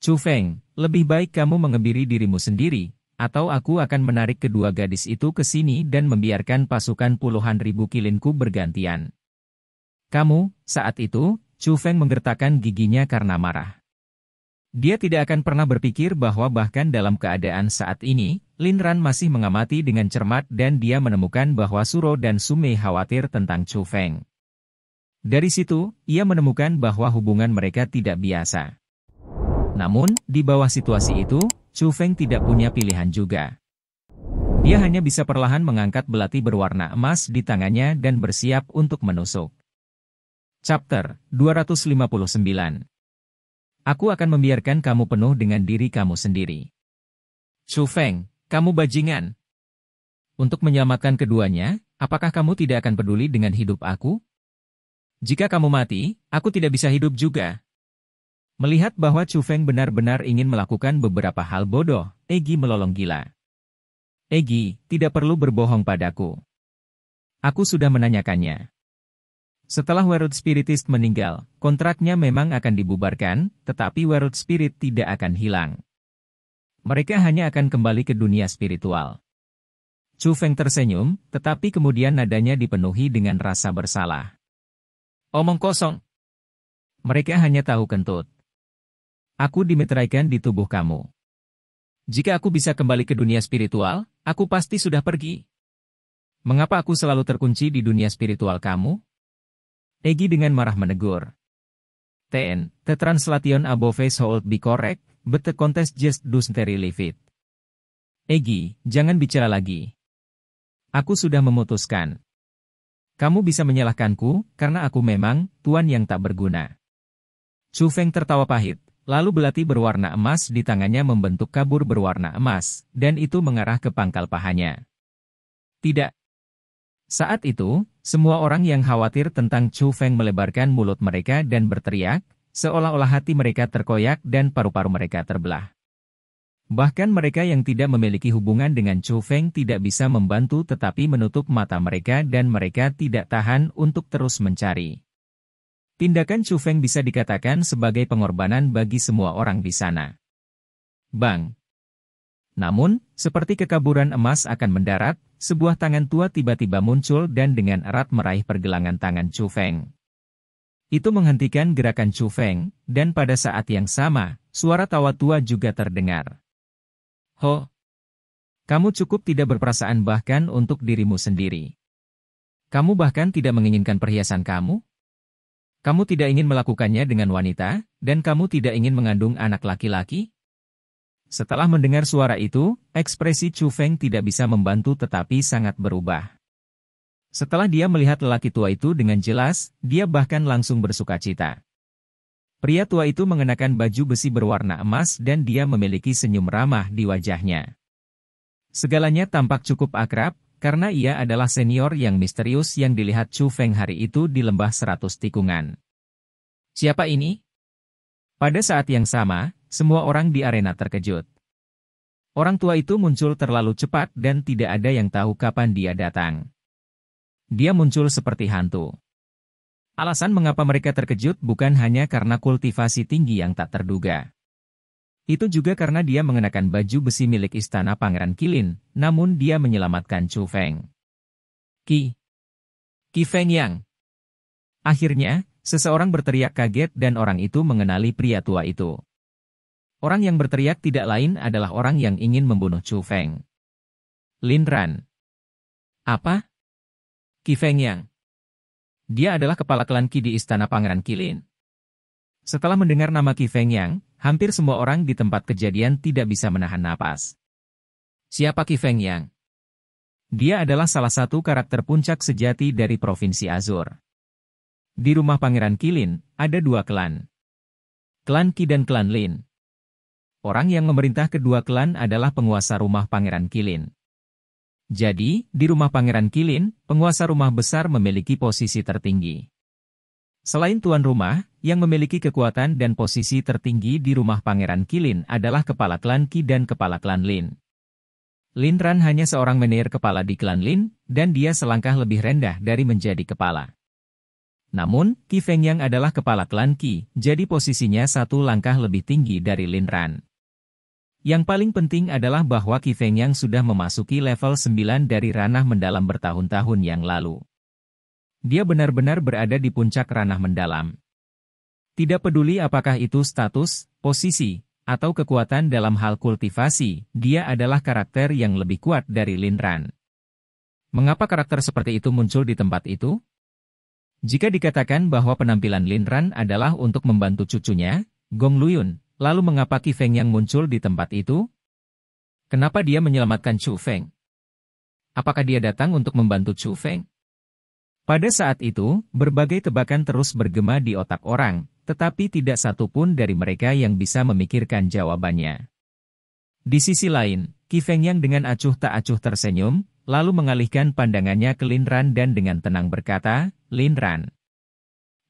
"Chu Feng, lebih baik kamu mengebiri dirimu sendiri, atau aku akan menarik kedua gadis itu ke sini dan membiarkan pasukan puluhan ribu kilinku bergantian." "Kamu," saat itu, Chu Feng menggertakkan giginya karena marah. Dia tidak akan pernah berpikir bahwa bahkan dalam keadaan saat ini, Lin Ran masih mengamati dengan cermat dan dia menemukan bahwa Suro dan Sumei khawatir tentang Chu Feng. Dari situ, ia menemukan bahwa hubungan mereka tidak biasa. Namun, di bawah situasi itu, Chu Feng tidak punya pilihan juga. Dia hanya bisa perlahan mengangkat belati berwarna emas di tangannya dan bersiap untuk menusuk. Chapter 259. Aku akan membiarkan kamu penuh dengan diri kamu sendiri. Chu Feng, kamu bajingan. Untuk menyelamatkan keduanya, apakah kamu tidak akan peduli dengan hidup aku? Jika kamu mati, aku tidak bisa hidup juga. Melihat bahwa Chu Feng benar-benar ingin melakukan beberapa hal bodoh, Egi melolong gila. "Egi, tidak perlu berbohong padaku. Aku sudah menanyakannya. Setelah World Spiritist meninggal, kontraknya memang akan dibubarkan, tetapi World Spirit tidak akan hilang. Mereka hanya akan kembali ke dunia spiritual." Chu Feng tersenyum, tetapi kemudian nadanya dipenuhi dengan rasa bersalah. "Omong kosong. Mereka hanya tahu kentut. Aku dimeteraikan di tubuh kamu. Jika aku bisa kembali ke dunia spiritual, aku pasti sudah pergi. Mengapa aku selalu terkunci di dunia spiritual kamu?" Egi dengan marah menegur. The translation above should be correct, but the contest just doesn't relieve it." "Egi, jangan bicara lagi. Aku sudah memutuskan. Kamu bisa menyalahkanku, karena aku memang tuan yang tak berguna. Chu Feng tertawa pahit, lalu belati berwarna emas di tangannya membentuk kabur berwarna emas, dan itu mengarah ke pangkal pahanya. Tidak. Saat itu, semua orang yang khawatir tentang Chu Feng melebarkan mulut mereka dan berteriak, seolah-olah hati mereka terkoyak dan paru-paru mereka terbelah. Bahkan mereka yang tidak memiliki hubungan dengan Chu Feng tidak bisa membantu tetapi menutup mata mereka dan mereka tidak tahan untuk terus mencari. Tindakan Chu Feng bisa dikatakan sebagai pengorbanan bagi semua orang di sana. Bang! Namun, seperti kekaburan emas akan mendarat, sebuah tangan tua tiba-tiba muncul dan dengan erat meraih pergelangan tangan Chu Feng. Itu menghentikan gerakan Chu Feng, dan pada saat yang sama, suara tawa tua juga terdengar. Ho! Kamu cukup tidak berperasaan bahkan untuk dirimu sendiri. Kamu bahkan tidak menginginkan perhiasan kamu? Kamu tidak ingin melakukannya dengan wanita, dan kamu tidak ingin mengandung anak laki-laki? Setelah mendengar suara itu, ekspresi Chu Feng tidak bisa membantu tetapi sangat berubah. Setelah dia melihat lelaki tua itu dengan jelas, dia bahkan langsung bersukacita. Pria tua itu mengenakan baju besi berwarna emas dan dia memiliki senyum ramah di wajahnya. Segalanya tampak cukup akrab, karena ia adalah senior yang misterius yang dilihat Chu Feng hari itu di lembah 100 tikungan. Siapa ini? Pada saat yang sama, semua orang di arena terkejut. Orang tua itu muncul terlalu cepat dan tidak ada yang tahu kapan dia datang. Dia muncul seperti hantu. Alasan mengapa mereka terkejut bukan hanya karena kultivasi tinggi yang tak terduga. Itu juga karena dia mengenakan baju besi milik istana Pangeran Qilin, namun dia menyelamatkan Chu Feng. Qi Feng Yang. Akhirnya, seseorang berteriak kaget dan orang itu mengenali pria tua itu. Orang yang berteriak tidak lain adalah orang yang ingin membunuh Chu Feng. Lin Ran. Apa? Qi Feng Yang. Dia adalah kepala klan Qi di istana Pangeran Qilin. Setelah mendengar nama Qi Feng Yang, hampir semua orang di tempat kejadian tidak bisa menahan napas. Siapa Qi Feng Yang? Dia adalah salah satu karakter puncak sejati dari Provinsi Azur. Di rumah Pangeran Qilin, ada dua klan. Klan Qi dan klan Lin. Orang yang memerintah kedua klan adalah penguasa rumah Pangeran Qilin. Jadi, di rumah Pangeran Qilin, penguasa rumah besar memiliki posisi tertinggi. Selain tuan rumah, yang memiliki kekuatan dan posisi tertinggi di rumah Pangeran Qilin adalah kepala klan Qi dan kepala klan Lin. Lin Ran hanya seorang menir kepala di klan Lin, dan dia selangkah lebih rendah dari menjadi kepala. Namun, Qi Feng Yang adalah kepala klan Qi, jadi posisinya satu langkah lebih tinggi dari Lin Ran. Yang paling penting adalah bahwa Qi Feng Yang sudah memasuki level 9 dari ranah mendalam bertahun-tahun yang lalu. Dia benar-benar berada di puncak ranah mendalam. Tidak peduli apakah itu status, posisi, atau kekuatan dalam hal kultivasi, dia adalah karakter yang lebih kuat dari Lin Ran. Mengapa karakter seperti itu muncul di tempat itu? Jika dikatakan bahwa penampilan Lin Ran adalah untuk membantu cucunya, Gong Luyun, lalu mengapa Qi Feng Yang muncul di tempat itu? Kenapa dia menyelamatkan Chu Feng? Apakah dia datang untuk membantu Chu Feng? Pada saat itu, berbagai tebakan terus bergema di otak orang, tetapi tidak satu pun dari mereka yang bisa memikirkan jawabannya. Di sisi lain, Qi Feng Yang dengan acuh tak acuh tersenyum, lalu mengalihkan pandangannya ke Lin Ran dan dengan tenang berkata, Lin Ran,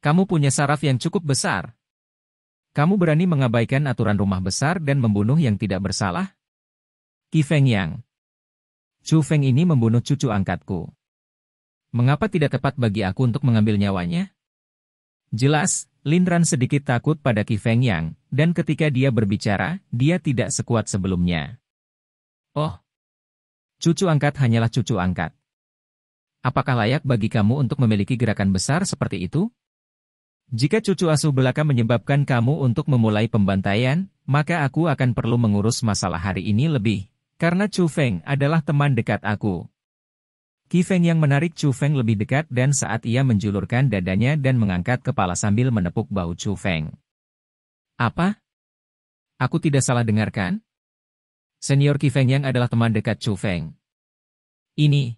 kamu punya saraf yang cukup besar. Kamu berani mengabaikan aturan rumah besar dan membunuh yang tidak bersalah? Qi Feng Yang. Chu Feng ini membunuh cucu angkatku. Mengapa tidak tepat bagi aku untuk mengambil nyawanya? Jelas, Lin Ran sedikit takut pada Qi Feng Yang, dan ketika dia berbicara, dia tidak sekuat sebelumnya. Oh, cucu angkat hanyalah cucu angkat. Apakah layak bagi kamu untuk memiliki gerakan besar seperti itu? Jika cucu asuh belaka menyebabkan kamu untuk memulai pembantaian, maka aku akan perlu mengurus masalah hari ini lebih, karena Chu Feng adalah teman dekat aku. Qi Feng yang menarik Chu Feng lebih dekat dan saat ia menjulurkan dadanya dan mengangkat kepala sambil menepuk bahu Chu Feng. Apa? Aku tidak salah dengarkan? Senior Qi Feng yang adalah teman dekat Chu Feng. Ini.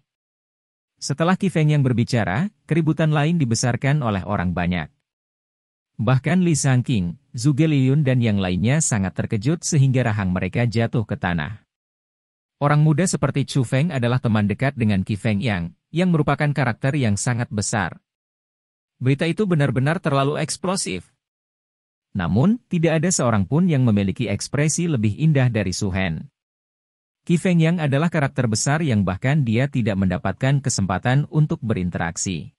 Setelah Qi Feng yang berbicara, keributan lain dibesarkan oleh orang banyak. Bahkan Li Shangqing, Zhuge Liun dan yang lainnya sangat terkejut sehingga rahang mereka jatuh ke tanah. Orang muda seperti Chu Feng adalah teman dekat dengan Qi Feng yang merupakan karakter yang sangat besar. Berita itu benar-benar terlalu eksplosif. Namun, tidak ada seorang pun yang memiliki ekspresi lebih indah dari Su Hen. Qi Feng adalah karakter besar yang bahkan dia tidak mendapatkan kesempatan untuk berinteraksi.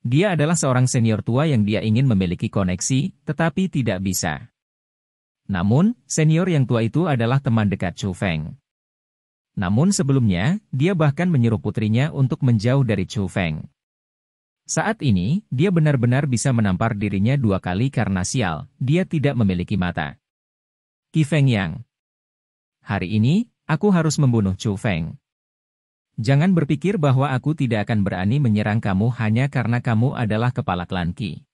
Dia adalah seorang senior tua yang dia ingin memiliki koneksi, tetapi tidak bisa. Namun, senior yang tua itu adalah teman dekat Chu Feng. Namun sebelumnya, dia bahkan menyuruh putrinya untuk menjauh dari Chu Feng. Saat ini, dia benar-benar bisa menampar dirinya 2 kali karena sial, dia tidak memiliki mata. Qi Feng hari ini, aku harus membunuh Chu Feng. Jangan berpikir bahwa aku tidak akan berani menyerang kamu hanya karena kamu adalah kepala klan Qi.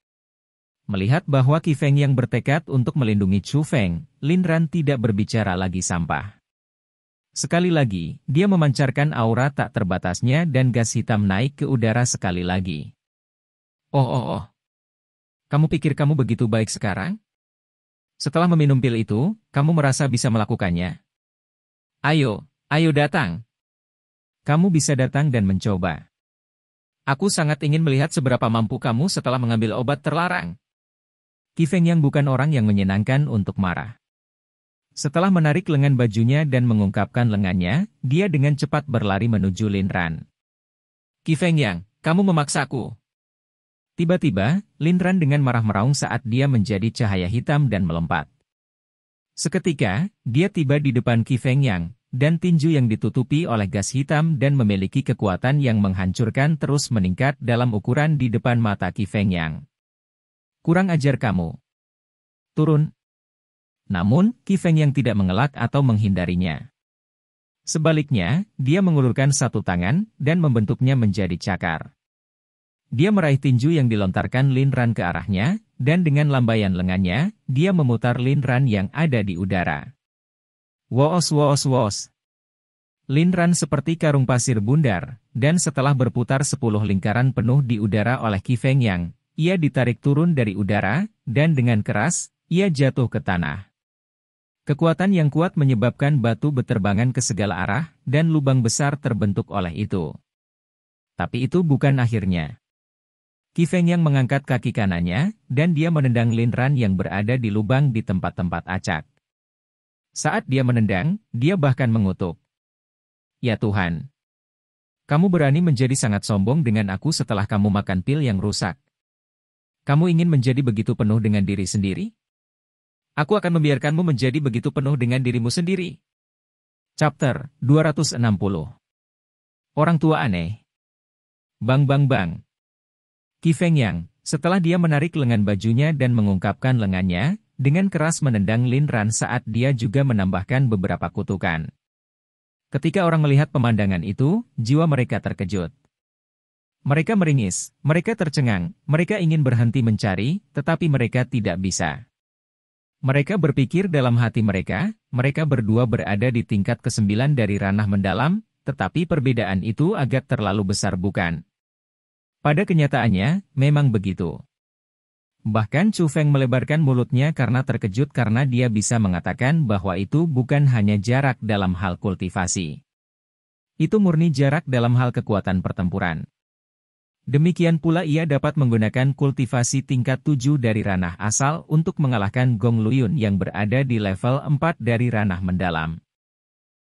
Melihat bahwa Qi Feng bertekad untuk melindungi Chu Feng, Lin Ran tidak berbicara lagi sampah. Sekali lagi, dia memancarkan aura tak terbatasnya dan gas hitam naik ke udara sekali lagi. Oh. Kamu pikir kamu begitu baik sekarang? Setelah meminum pil itu, kamu merasa bisa melakukannya? Ayo datang. Kamu bisa datang dan mencoba. Aku sangat ingin melihat seberapa mampu kamu setelah mengambil obat terlarang. Qi Feng bukan orang yang menyenangkan untuk marah. Setelah menarik lengan bajunya dan mengungkapkan lengannya, dia dengan cepat berlari menuju Lin Ran. Qi Feng kamu memaksaku. Tiba-tiba, Lin Ran dengan marah meraung saat dia menjadi cahaya hitam dan melompat. Seketika, dia tiba di depan Qi Feng dan tinju yang ditutupi oleh gas hitam dan memiliki kekuatan yang menghancurkan terus meningkat dalam ukuran di depan mata Qi Feng Kurang ajar kamu. Turun. Namun, Qi Feng tidak mengelak atau menghindarinya. Sebaliknya, dia mengulurkan satu tangan dan membentuknya menjadi cakar. Dia meraih tinju yang dilontarkan Lin Ran ke arahnya, dan dengan lambaian lengannya, dia memutar Lin Ran yang ada di udara. Woos. Lin Ran seperti karung pasir bundar, dan setelah berputar 10 lingkaran penuh di udara oleh Qi Feng ia ditarik turun dari udara, dan dengan keras, ia jatuh ke tanah. Kekuatan yang kuat menyebabkan batu beterbangan ke segala arah, dan lubang besar terbentuk oleh itu. Tapi itu bukan akhirnya. Qi Feng mengangkat kaki kanannya, dan dia menendang Lin Ran yang berada di lubang di tempat-tempat acak. Saat dia menendang, dia bahkan mengutuk. Ya Tuhan! Kamu berani menjadi sangat sombong dengan aku setelah kamu makan pil yang rusak. Kamu ingin menjadi begitu penuh dengan diri sendiri? Aku akan membiarkanmu menjadi begitu penuh dengan dirimu sendiri. Chapter 260. Orang tua aneh. Bang. Qi Feng setelah dia menarik lengan bajunya dan mengungkapkan lengannya, dengan keras menendang Lin Ran saat dia juga menambahkan beberapa kutukan. Ketika orang melihat pemandangan itu, jiwa mereka terkejut. Mereka meringis, mereka tercengang, mereka ingin berhenti mencari, tetapi mereka tidak bisa. Mereka berpikir dalam hati mereka berdua berada di tingkat ke-9 dari ranah mendalam, tetapi perbedaan itu agak terlalu besar bukan? Pada kenyataannya, memang begitu. Bahkan Chu Feng melebarkan mulutnya karena terkejut karena dia bisa mengatakan bahwa itu bukan hanya jarak dalam hal kultivasi. Itu murni jarak dalam hal kekuatan pertempuran. Demikian pula ia dapat menggunakan kultivasi tingkat 7 dari ranah asal untuk mengalahkan Gong Luyun yang berada di level 4 dari ranah mendalam.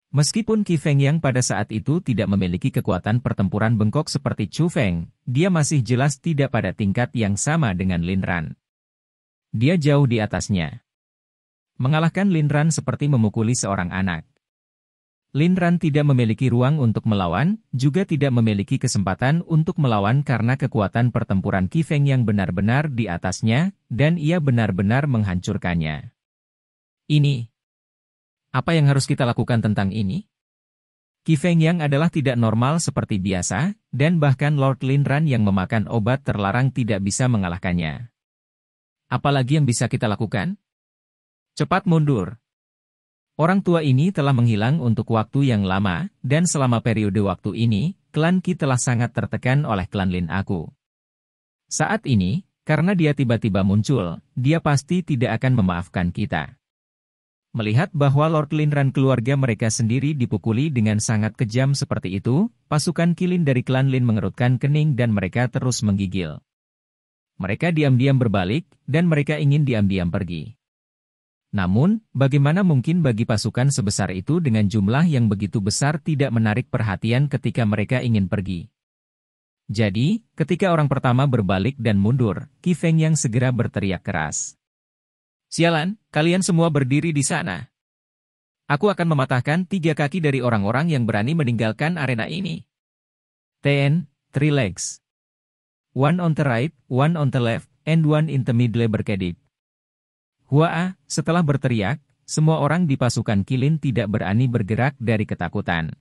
Meskipun Qi Feng pada saat itu tidak memiliki kekuatan pertempuran bengkok seperti Chu Feng, dia masih jelas tidak pada tingkat yang sama dengan Lin Ran. Dia jauh di atasnya. Mengalahkan Lin Ran seperti memukuli seorang anak. Lin Ran tidak memiliki ruang untuk melawan, juga tidak memiliki kesempatan untuk melawan karena kekuatan pertempuran Qi Feng benar-benar di atasnya, dan ia benar-benar menghancurkannya. Ini. Apa yang harus kita lakukan tentang ini? Qi Feng adalah tidak normal seperti biasa, dan bahkan Lord Lin Ran yang memakan obat terlarang tidak bisa mengalahkannya. Apalagi yang bisa kita lakukan? Cepat mundur. Orang tua ini telah menghilang untuk waktu yang lama, dan selama periode waktu ini, klan Qi telah sangat tertekan oleh klan Lin aku. Saat ini, karena dia tiba-tiba muncul, dia pasti tidak akan memaafkan kita. Melihat bahwa Lord Lin dan keluarga mereka sendiri dipukuli dengan sangat kejam seperti itu, pasukan Qilin dari klan Lin mengerutkan kening dan mereka terus menggigil. Mereka diam-diam berbalik, dan mereka ingin diam-diam pergi. Namun, bagaimana mungkin bagi pasukan sebesar itu dengan jumlah yang begitu besar tidak menarik perhatian ketika mereka ingin pergi? Jadi, ketika orang pertama berbalik dan mundur, Qi Fengyang segera berteriak keras. "Sialan, kalian semua berdiri di sana. Aku akan mematahkan 3 kaki dari orang-orang yang berani meninggalkan arena ini. Ten, 3 legs. One on the right, one on the left, and one in the middle berkedip." Hua, setelah berteriak, semua orang di pasukan Qilin tidak berani bergerak dari ketakutan.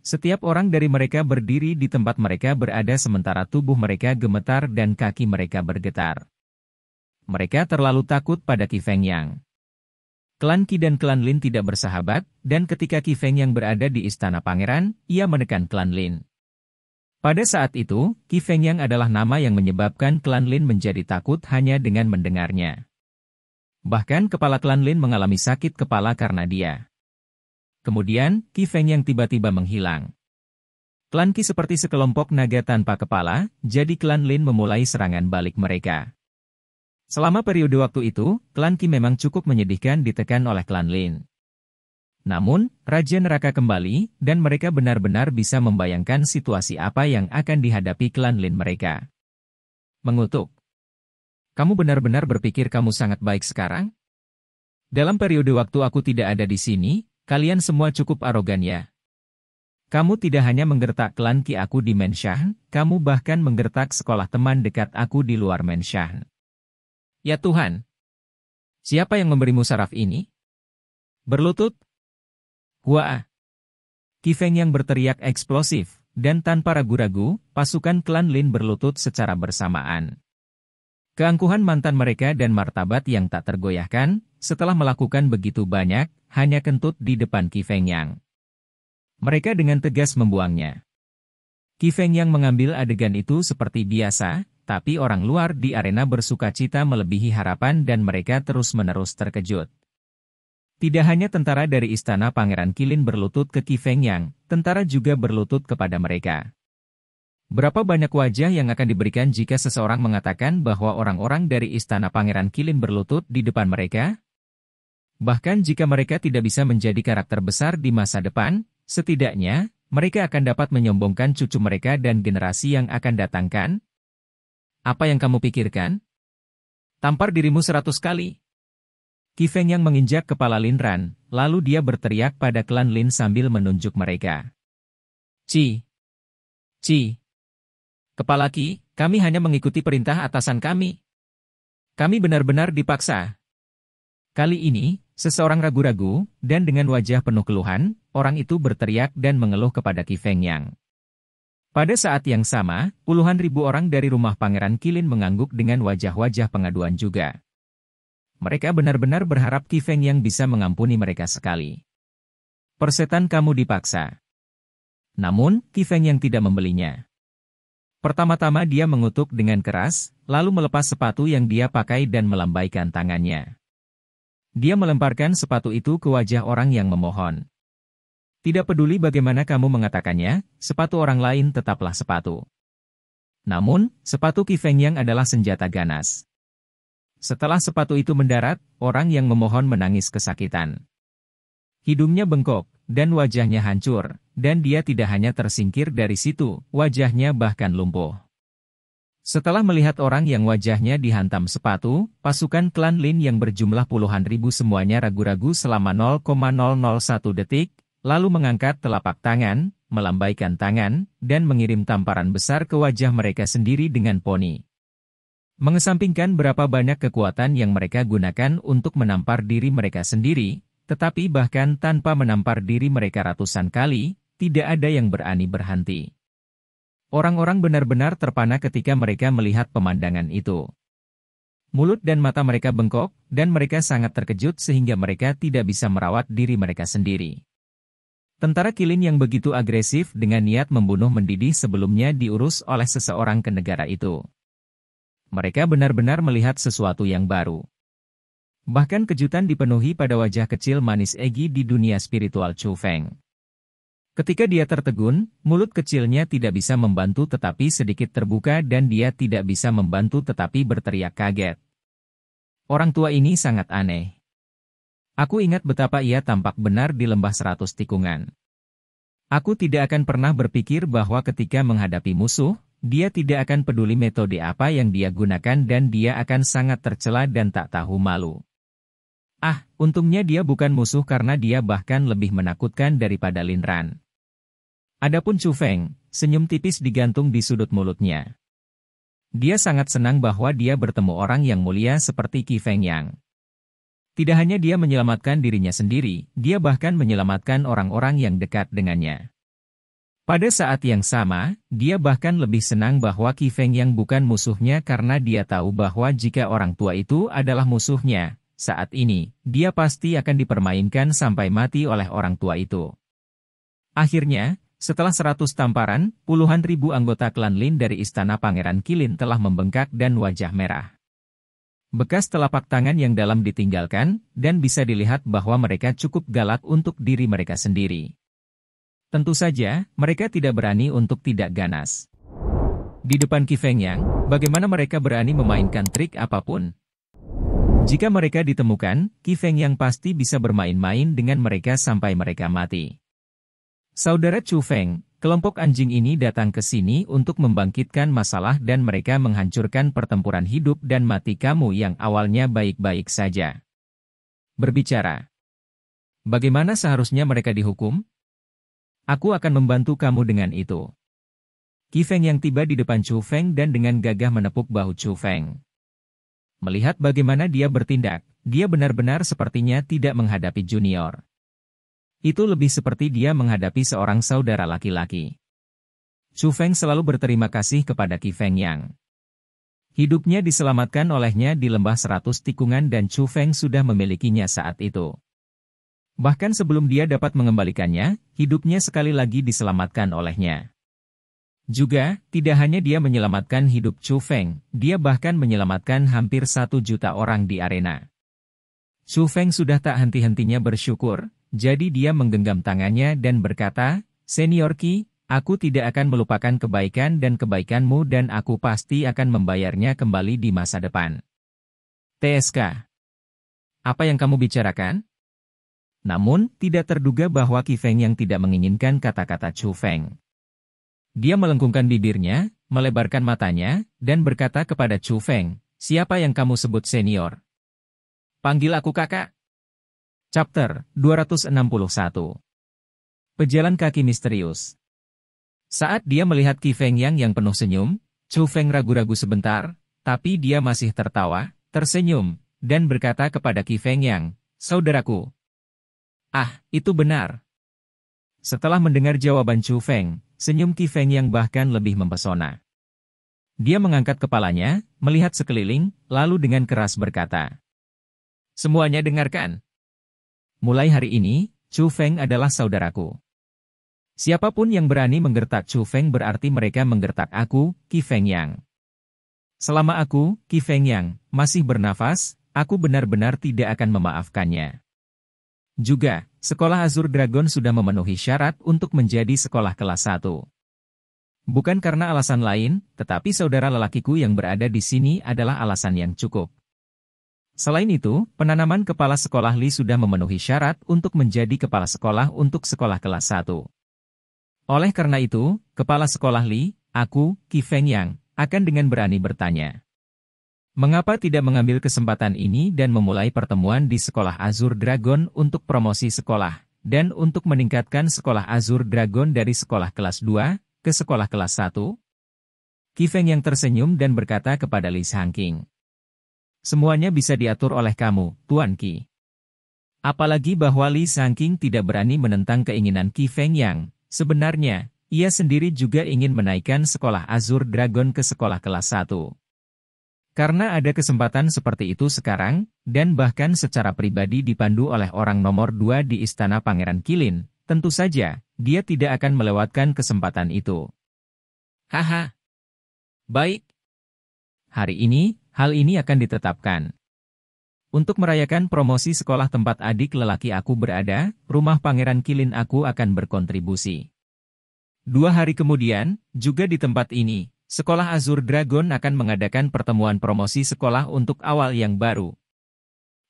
Setiap orang dari mereka berdiri di tempat mereka berada sementara tubuh mereka gemetar dan kaki mereka bergetar. Mereka terlalu takut pada Qi Fengyang. Klan Qi dan klan Lin tidak bersahabat, dan ketika Qi Fengyang berada di istana pangeran, ia menekan klan Lin. Pada saat itu, Qi Fengyang adalah nama yang menyebabkan klan Lin menjadi takut hanya dengan mendengarnya. Bahkan kepala klan Lin mengalami sakit kepala karena dia. Kemudian, Qi Fengyang tiba-tiba menghilang. Klan Qi seperti sekelompok naga tanpa kepala, jadi klan Lin memulai serangan balik mereka. Selama periode waktu itu, klan Qi memang cukup menyedihkan ditekan oleh klan Lin. Namun, Raja Neraka kembali, dan mereka benar-benar bisa membayangkan situasi apa yang akan dihadapi klan Lin mereka. Mengutuk. "Kamu benar-benar berpikir kamu sangat baik sekarang? Dalam periode waktu aku tidak ada di sini, kalian semua cukup arogan ya. Kamu tidak hanya menggertak klan Qi aku di Menshan, kamu bahkan menggertak sekolah teman dekat aku di luar Menshan. Ya Tuhan! Siapa yang memberimu saraf ini? Berlutut?" Hua! Qi Fengyang berteriak eksplosif, dan tanpa ragu-ragu, pasukan klan Lin berlutut secara bersamaan. Keangkuhan mantan mereka dan martabat yang tak tergoyahkan, setelah melakukan begitu banyak, hanya kentut di depan Qi Fengyang. Mereka dengan tegas membuangnya. Qi Fengyang mengambil adegan itu seperti biasa, tapi orang luar di arena bersukacita melebihi harapan dan mereka terus-menerus terkejut. Tidak hanya tentara dari istana Pangeran Qilin berlutut ke Qi Fengyang, tentara juga berlutut kepada mereka. Berapa banyak wajah yang akan diberikan jika seseorang mengatakan bahwa orang-orang dari istana Pangeran Qilin berlutut di depan mereka? Bahkan jika mereka tidak bisa menjadi karakter besar di masa depan, setidaknya, mereka akan dapat menyombongkan cucu mereka dan generasi yang akan datangkan. Apa yang kamu pikirkan? Tampar dirimu 100 kali. Qi Fengyang menginjak kepala Lin Ran, lalu dia berteriak pada klan Lin sambil menunjuk mereka. Ci! Ci! Kepala Qi, kami hanya mengikuti perintah atasan kami. Kami benar-benar dipaksa. Kali ini, seseorang ragu-ragu, dan dengan wajah penuh keluhan, orang itu berteriak dan mengeluh kepada Qi Fengyang. Pada saat yang sama, puluhan ribu orang dari rumah Pangeran Qilin mengangguk dengan wajah-wajah pengaduan juga. Mereka benar-benar berharap Qi Fengyang bisa mengampuni mereka sekali. Persetan kamu dipaksa. Namun, Qi Fengyang tidak membelinya. Pertama-tama dia mengutuk dengan keras, lalu melepas sepatu yang dia pakai dan melambaikan tangannya. Dia melemparkan sepatu itu ke wajah orang yang memohon. Tidak peduli bagaimana kamu mengatakannya, sepatu orang lain tetaplah sepatu. Namun, sepatu Qi Fengyang adalah senjata ganas. Setelah sepatu itu mendarat, orang yang memohon menangis kesakitan. Hidungnya bengkok, dan wajahnya hancur, dan dia tidak hanya tersingkir dari situ, wajahnya bahkan lumpuh. Setelah melihat orang yang wajahnya dihantam sepatu, pasukan klan Lin yang berjumlah puluhan ribu semuanya ragu-ragu selama 0,001 detik, lalu mengangkat telapak tangan, melambaikan tangan, dan mengirim tamparan besar ke wajah mereka sendiri dengan poni. Mengesampingkan berapa banyak kekuatan yang mereka gunakan untuk menampar diri mereka sendiri, tetapi bahkan tanpa menampar diri mereka ratusan kali, tidak ada yang berani berhenti. Orang-orang benar-benar terpana ketika mereka melihat pemandangan itu. Mulut dan mata mereka bengkok, dan mereka sangat terkejut sehingga mereka tidak bisa merawat diri mereka sendiri. Tentara Kilin yang begitu agresif dengan niat membunuh mendidih sebelumnya diurus oleh seseorang ke negara itu. Mereka benar-benar melihat sesuatu yang baru. Bahkan kejutan dipenuhi pada wajah kecil manis Egi di dunia spiritual Chu Feng. Ketika dia tertegun, mulut kecilnya tidak bisa membantu tetapi sedikit terbuka dan dia tidak bisa membantu tetapi berteriak kaget. Orang tua ini sangat aneh. Aku ingat betapa ia tampak benar di lembah 100 tikungan. Aku tidak akan pernah berpikir bahwa ketika menghadapi musuh, dia tidak akan peduli metode apa yang dia gunakan dan dia akan sangat tercela dan tak tahu malu. Untungnya dia bukan musuh karena dia bahkan lebih menakutkan daripada Lin Ran. Adapun Chu Feng, senyum tipis digantung di sudut mulutnya. Dia sangat senang bahwa dia bertemu orang yang mulia seperti Qi Feng Yang. Tidak hanya dia menyelamatkan dirinya sendiri, dia bahkan menyelamatkan orang-orang yang dekat dengannya. Pada saat yang sama, dia bahkan lebih senang bahwa Qi Feng Yang bukan musuhnya karena dia tahu bahwa jika orang tua itu adalah musuhnya, saat ini, dia pasti akan dipermainkan sampai mati oleh orang tua itu. Akhirnya, setelah 100 tamparan, puluhan ribu anggota klan Lin dari istana Pangeran Qilin telah membengkak dan wajah merah. Bekas telapak tangan yang dalam ditinggalkan, dan bisa dilihat bahwa mereka cukup galak untuk diri mereka sendiri. Tentu saja, mereka tidak berani untuk tidak ganas. Di depan Qi Feng Yang, bagaimana mereka berani memainkan trik apapun? Jika mereka ditemukan, Qi Feng Yang pasti bisa bermain-main dengan mereka sampai mereka mati. Saudara Chu Feng, kelompok anjing ini datang ke sini untuk membangkitkan masalah dan mereka menghancurkan pertempuran hidup dan mati kamu yang awalnya baik-baik saja. Berbicara. Bagaimana seharusnya mereka dihukum? Aku akan membantu kamu dengan itu. Qi Feng Yang tiba di depan Chu Feng dan dengan gagah menepuk bahu Chu Feng. Melihat bagaimana dia bertindak, dia benar-benar sepertinya tidak menghadapi junior. Itu lebih seperti dia menghadapi seorang saudara laki-laki. Chu Feng selalu berterima kasih kepada Qi Feng Yang. Hidupnya diselamatkan olehnya di lembah 100 tikungan dan Chu Feng sudah memilikinya saat itu. Bahkan sebelum dia dapat mengembalikannya, hidupnya sekali lagi diselamatkan olehnya. Juga, tidak hanya dia menyelamatkan hidup Chu Feng, dia bahkan menyelamatkan hampir 1 juta orang di arena. Chu Feng sudah tak henti-hentinya bersyukur, jadi dia menggenggam tangannya dan berkata, "Senior Qi, aku tidak akan melupakan kebaikan dan kebaikanmu dan aku pasti akan membayarnya kembali di masa depan." TSK. Apa yang kamu bicarakan? Namun, tidak terduga bahwa Qi Feng yang tidak menginginkan kata-kata Chu Feng. Dia melengkungkan bibirnya, melebarkan matanya, dan berkata kepada Chu Feng, "Siapa yang kamu sebut senior? Panggil aku kakak." Chapter 261. Pejalan kaki misterius. Saat dia melihat Qi Feng yang penuh senyum, Chu Feng ragu-ragu sebentar, tapi dia masih tertawa, tersenyum, dan berkata kepada Qi Feng Yang, "Saudaraku." Itu benar. Setelah mendengar jawaban Chu Feng, senyum Qi Feng yang bahkan lebih mempesona. Dia mengangkat kepalanya, melihat sekeliling, lalu dengan keras berkata, "Semuanya dengarkan. Mulai hari ini, Chu Feng adalah saudaraku. Siapapun yang berani menggertak Chu Feng berarti mereka menggertak aku, Qi Feng Yang. Selama aku, Qi Feng Yang, masih bernafas, aku benar-benar tidak akan memaafkannya." Juga, Sekolah Azur Dragon sudah memenuhi syarat untuk menjadi sekolah kelas 1. Bukan karena alasan lain, tetapi saudara lelakiku yang berada di sini adalah alasan yang cukup. Selain itu, penanaman kepala sekolah Li sudah memenuhi syarat untuk menjadi kepala sekolah untuk sekolah kelas 1. Oleh karena itu, kepala sekolah Li, aku, Qi Feng Yang, akan dengan berani bertanya. Mengapa tidak mengambil kesempatan ini dan memulai pertemuan di Sekolah Azur Dragon untuk promosi sekolah, dan untuk meningkatkan Sekolah Azur Dragon dari sekolah kelas 2 ke sekolah kelas 1? Qi Feng yang tersenyum dan berkata kepada Li Shangqing. "Semuanya bisa diatur oleh kamu, Tuan Qi." Apalagi bahwa Li Shangqing tidak berani menentang keinginan Qi Feng Yang, sebenarnya, ia sendiri juga ingin menaikkan Sekolah Azur Dragon ke sekolah kelas 1. Karena ada kesempatan seperti itu sekarang, dan bahkan secara pribadi dipandu oleh orang nomor 2 di Istana Pangeran Qilin, Tentu saja, dia tidak akan melewatkan kesempatan itu. Haha. Baik. Hari ini, hal ini akan ditetapkan. Untuk merayakan promosi sekolah tempat adik lelaki aku berada, rumah Pangeran Kilin aku akan berkontribusi. 2 hari kemudian, juga di tempat ini, Sekolah Azure Dragon akan mengadakan pertemuan promosi sekolah untuk awal yang baru.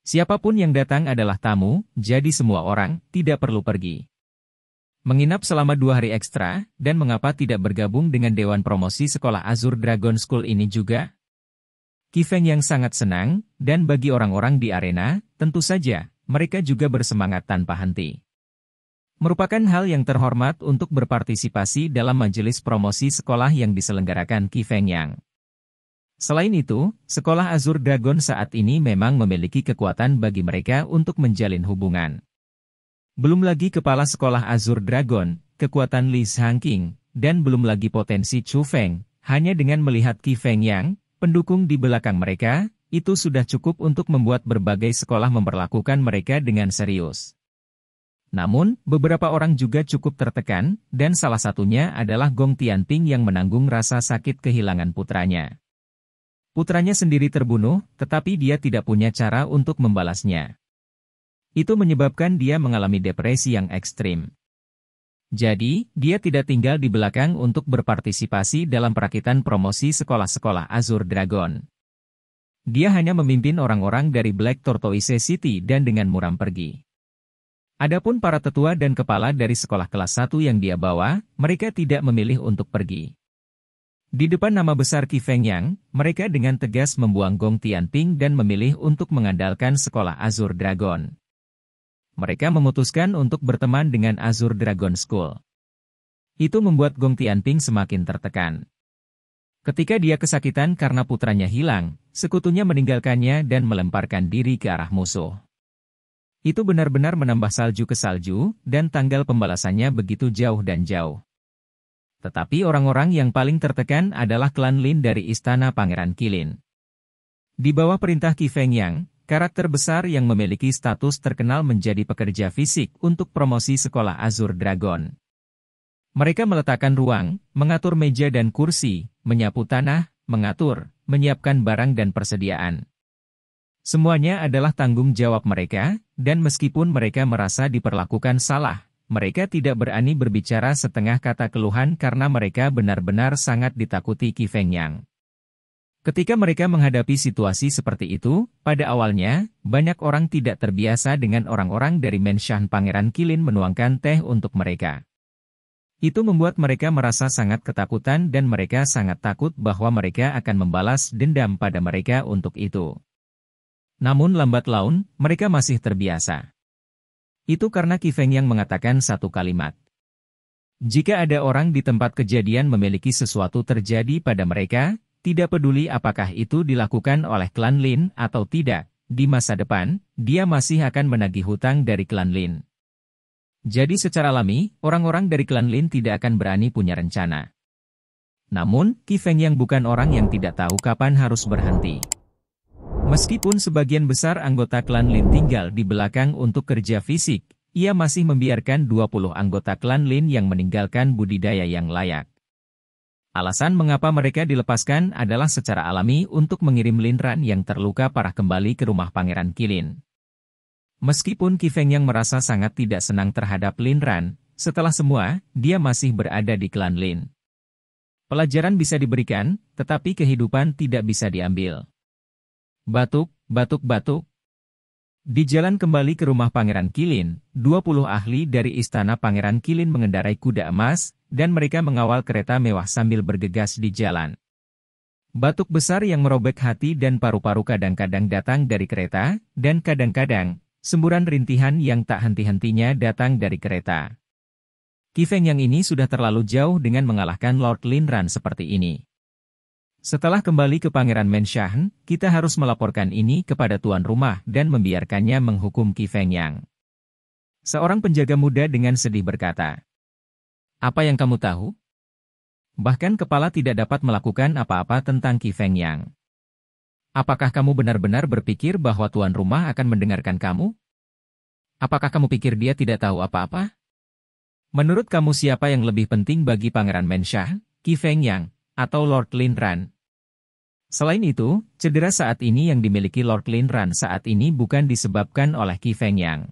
Siapapun yang datang adalah tamu, jadi semua orang tidak perlu pergi. Menginap selama 2 hari ekstra, dan mengapa tidak bergabung dengan Dewan Promosi Sekolah Azure Dragon School ini juga? Qi Feng yang sangat senang, dan bagi orang-orang di arena, tentu saja, mereka juga bersemangat tanpa henti. Merupakan hal yang terhormat untuk berpartisipasi dalam majelis promosi sekolah yang diselenggarakan Qi Feng Yang. Selain itu, Sekolah Azure Dragon saat ini memang memiliki kekuatan bagi mereka untuk menjalin hubungan. Belum lagi kepala Sekolah Azure Dragon, kekuatan Li Shangqing, dan belum lagi potensi Chu Feng, hanya dengan melihat Qi Feng Yang, pendukung di belakang mereka, itu sudah cukup untuk membuat berbagai sekolah memperlakukan mereka dengan serius. Namun, beberapa orang juga cukup tertekan, dan salah satunya adalah Gong Tianping yang menanggung rasa sakit kehilangan putranya. Putranya sendiri terbunuh, tetapi dia tidak punya cara untuk membalasnya. Itu menyebabkan dia mengalami depresi yang ekstrim. Jadi, dia tidak tinggal di belakang untuk berpartisipasi dalam perakitan promosi sekolah-sekolah Azure Dragon. Dia hanya memimpin orang-orang dari Black Tortoise City dan dengan muram pergi. Adapun para tetua dan kepala dari sekolah kelas 1 yang dia bawa, mereka tidak memilih untuk pergi. Di depan nama besar Qi Feng Yang, mereka dengan tegas membuang Gong Tianping dan memilih untuk mengandalkan sekolah Azure Dragon. Mereka memutuskan untuk berteman dengan Azure Dragon School. Itu membuat Gong Tianping semakin tertekan. Ketika dia kesakitan karena putranya hilang, sekutunya meninggalkannya dan melemparkan diri ke arah musuh. Itu benar-benar menambah salju ke salju, dan tanggal pembalasannya begitu jauh dan jauh. Tetapi orang-orang yang paling tertekan adalah klan Lin dari Istana Pangeran Kilin. Di bawah perintah Qi Feng Yang, karakter besar yang memiliki status terkenal menjadi pekerja fisik untuk promosi sekolah Azure Dragon. Mereka meletakkan ruang, mengatur meja dan kursi, menyapu tanah, mengatur, menyiapkan barang dan persediaan. Semuanya adalah tanggung jawab mereka, dan meskipun mereka merasa diperlakukan salah, mereka tidak berani berbicara setengah kata keluhan karena mereka benar-benar sangat ditakuti Qi Feng Yang. Ketika mereka menghadapi situasi seperti itu, pada awalnya, banyak orang tidak terbiasa dengan orang-orang dari Menshan Pangeran Kilin menuangkan teh untuk mereka. Itu membuat mereka merasa sangat ketakutan dan mereka sangat takut bahwa mereka akan membalas dendam pada mereka untuk itu. Namun lambat laun, mereka masih terbiasa. Itu karena Qi Feng yang mengatakan satu kalimat. Jika ada orang di tempat kejadian memiliki sesuatu terjadi pada mereka, tidak peduli apakah itu dilakukan oleh klan Lin atau tidak, di masa depan, dia masih akan menagih hutang dari klan Lin. Jadi secara alami, orang-orang dari klan Lin tidak akan berani punya rencana. Namun, Qi Feng yang bukan orang yang tidak tahu kapan harus berhenti. Meskipun sebagian besar anggota klan Lin tinggal di belakang untuk kerja fisik, ia masih membiarkan 20 anggota klan Lin yang meninggalkan budidaya yang layak. Alasan mengapa mereka dilepaskan adalah secara alami untuk mengirim Lin Ran yang terluka parah kembali ke rumah Pangeran Kilin. Meskipun Qi Feng yang merasa sangat tidak senang terhadap Lin Ran, setelah semua, dia masih berada di klan Lin. Pelajaran bisa diberikan, tetapi kehidupan tidak bisa diambil. Batuk, batuk, batuk. Di jalan kembali ke rumah Pangeran Kilin, 20 ahli dari Istana Pangeran Kilin mengendarai kuda emas, dan mereka mengawal kereta mewah sambil bergegas di jalan. Batuk besar yang merobek hati dan paru-paru kadang-kadang datang dari kereta, dan kadang-kadang, semburan rintihan yang tak henti-hentinya datang dari kereta. Qi Feng yang ini sudah terlalu jauh dengan mengalahkan Lord Lin Ran seperti ini. Setelah kembali ke Pangeran Menshan, kita harus melaporkan ini kepada tuan rumah dan membiarkannya menghukum Qi Feng Yang. Seorang penjaga muda dengan sedih berkata, "Apa yang kamu tahu? Bahkan kepala tidak dapat melakukan apa-apa tentang Qi Feng Yang. Apakah kamu benar-benar berpikir bahwa tuan rumah akan mendengarkan kamu? Apakah kamu pikir dia tidak tahu apa-apa?" Menurut kamu siapa yang lebih penting bagi Pangeran Mensha, Qi Fengyang, atau Lord Lin Ran? Selain itu, cedera saat ini yang dimiliki Lord Lin Ran saat ini bukan disebabkan oleh Qi Fengyang.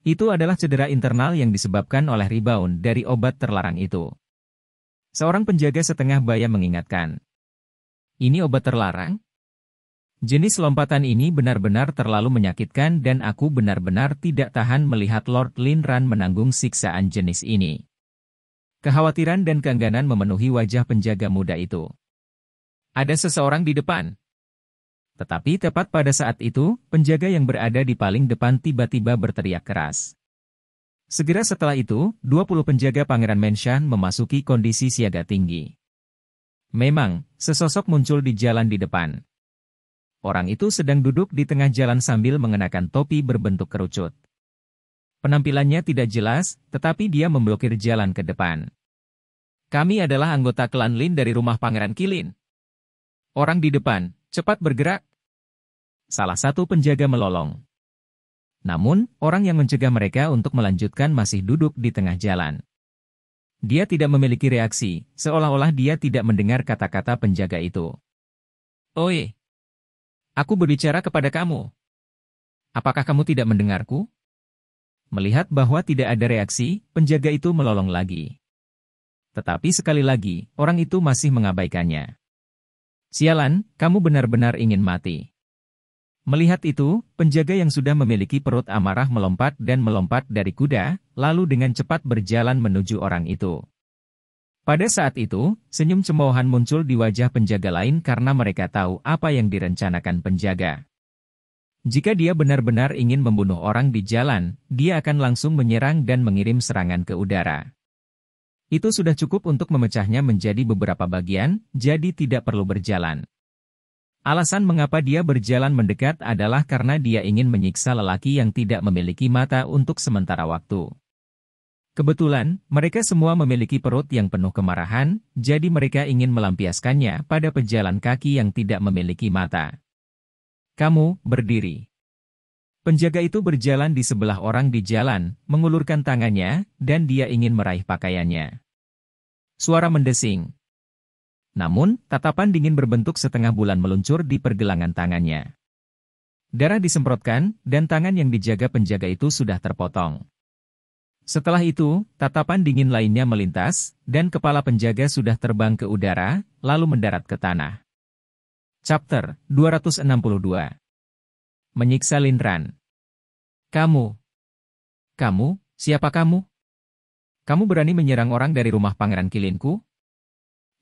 Itu adalah cedera internal yang disebabkan oleh rebound dari obat terlarang itu. Seorang penjaga setengah baya mengingatkan. Ini obat terlarang? Jenis lompatan ini benar-benar terlalu menyakitkan dan aku benar-benar tidak tahan melihat Lord Lin Ran menanggung siksaan jenis ini. Kekhawatiran dan keengganan memenuhi wajah penjaga muda itu. Ada seseorang di depan. Tetapi tepat pada saat itu, penjaga yang berada di paling depan tiba-tiba berteriak keras. Segera setelah itu, 20 penjaga Pangeran Mensha memasuki kondisi siaga tinggi. Memang, sesosok muncul di jalan di depan. Orang itu sedang duduk di tengah jalan sambil mengenakan topi berbentuk kerucut. Penampilannya tidak jelas, tetapi dia memblokir jalan ke depan. Kami adalah anggota klan Lin dari rumah Pangeran Qilin. Orang di depan, cepat bergerak. Salah satu penjaga melolong. Namun, orang yang mencegah mereka untuk melanjutkan masih duduk di tengah jalan. Dia tidak memiliki reaksi, seolah-olah dia tidak mendengar kata-kata penjaga itu. Oi! Aku berbicara kepada kamu. Apakah kamu tidak mendengarku? Melihat bahwa tidak ada reaksi, penjaga itu melolong lagi. Tetapi sekali lagi, orang itu masih mengabaikannya. Sialan, kamu benar-benar ingin mati. Melihat itu, penjaga yang sudah memiliki perut amarah melompat dari kuda, lalu dengan cepat berjalan menuju orang itu. Pada saat itu, senyum cemoohan muncul di wajah penjaga lain karena mereka tahu apa yang direncanakan penjaga. Jika dia benar-benar ingin membunuh orang di jalan, dia akan langsung menyerang dan mengirim serangan ke udara. Itu sudah cukup untuk memecahnya menjadi beberapa bagian, jadi tidak perlu berjalan. Alasan mengapa dia berjalan mendekat adalah karena dia ingin menyiksa lelaki yang tidak memiliki mata untuk sementara waktu. Kebetulan, mereka semua memiliki perut yang penuh kemarahan, jadi mereka ingin melampiaskannya pada pejalan kaki yang tidak memiliki mata. Kamu, berdiri. Penjaga itu berjalan di sebelah orang di jalan, mengulurkan tangannya, dan dia ingin meraih pakaiannya. Suara mendesing. Namun, tatapan dingin berbentuk setengah bulan meluncur di pergelangan tangannya. Darah disemprotkan, dan tangan yang dijaga penjaga itu sudah terpotong. Setelah itu, tatapan dingin lainnya melintas, dan kepala penjaga sudah terbang ke udara, lalu mendarat ke tanah. Chapter 262. Menyiksa Lin Ran. Kamu, siapa kamu? Kamu berani menyerang orang dari rumah Pangeran Qilinku?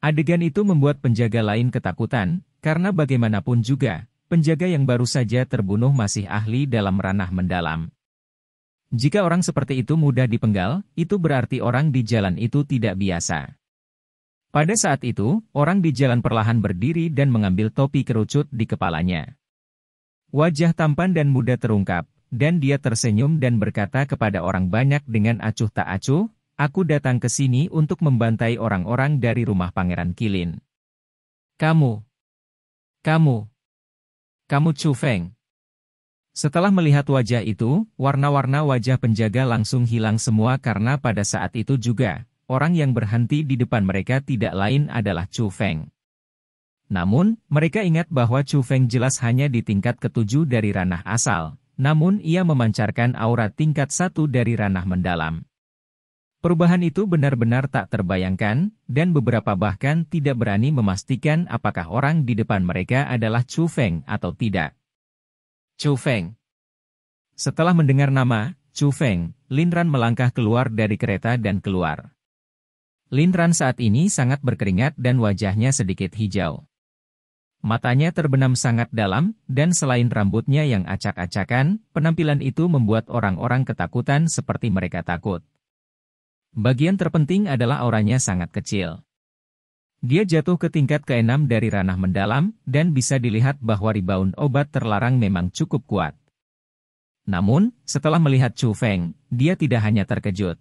Adegan itu membuat penjaga lain ketakutan, karena bagaimanapun juga, penjaga yang baru saja terbunuh masih ahli dalam ranah mendalam. Jika orang seperti itu mudah dipenggal, itu berarti orang di jalan itu tidak biasa. Pada saat itu, orang di jalan perlahan berdiri dan mengambil topi kerucut di kepalanya. Wajah tampan dan muda terungkap, dan dia tersenyum dan berkata kepada orang banyak dengan acuh tak acuh, aku datang ke sini untuk membantai orang-orang dari rumah Pangeran Qilin. Kamu Chu Feng. Setelah melihat wajah itu, warna-warna wajah penjaga langsung hilang semua karena pada saat itu juga, orang yang berhenti di depan mereka tidak lain adalah Chu Feng. Namun, mereka ingat bahwa Chu Feng jelas hanya di tingkat ke-7 dari ranah asal, namun ia memancarkan aura tingkat 1 dari ranah mendalam. Perubahan itu benar-benar tak terbayangkan, dan beberapa bahkan tidak berani memastikan apakah orang di depan mereka adalah Chu Feng atau tidak. Chu Feng. Setelah mendengar nama, Chu Feng, Lin Ran melangkah keluar dari kereta dan keluar. Lin Ran saat ini sangat berkeringat dan wajahnya sedikit hijau. Matanya terbenam sangat dalam, dan selain rambutnya yang acak-acakan, penampilan itu membuat orang-orang ketakutan seperti mereka takut. Bagian terpenting adalah auranya sangat kecil. Dia jatuh ke tingkat ke-6 dari ranah mendalam, dan bisa dilihat bahwa rebound obat terlarang memang cukup kuat. Namun, setelah melihat Chu Feng, dia tidak hanya terkejut.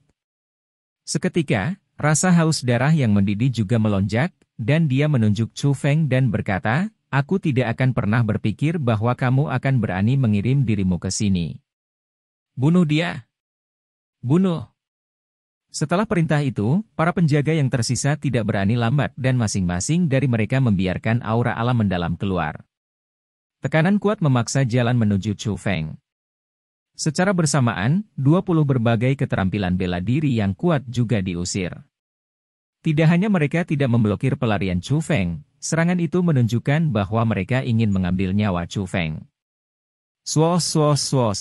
Seketika, rasa haus darah yang mendidih juga melonjak, dan dia menunjuk Chu Feng dan berkata, aku tidak akan pernah berpikir bahwa kamu akan berani mengirim dirimu ke sini. Bunuh dia. Bunuh. Setelah perintah itu, para penjaga yang tersisa tidak berani lambat dan masing-masing dari mereka membiarkan aura alam mendalam keluar. Tekanan kuat memaksa jalan menuju Chu Feng. Secara bersamaan, 20 berbagai keterampilan bela diri yang kuat juga diusir. Tidak hanya mereka tidak memblokir pelarian Chu Feng, serangan itu menunjukkan bahwa mereka ingin mengambil nyawa Chu Feng. Swos swos swos.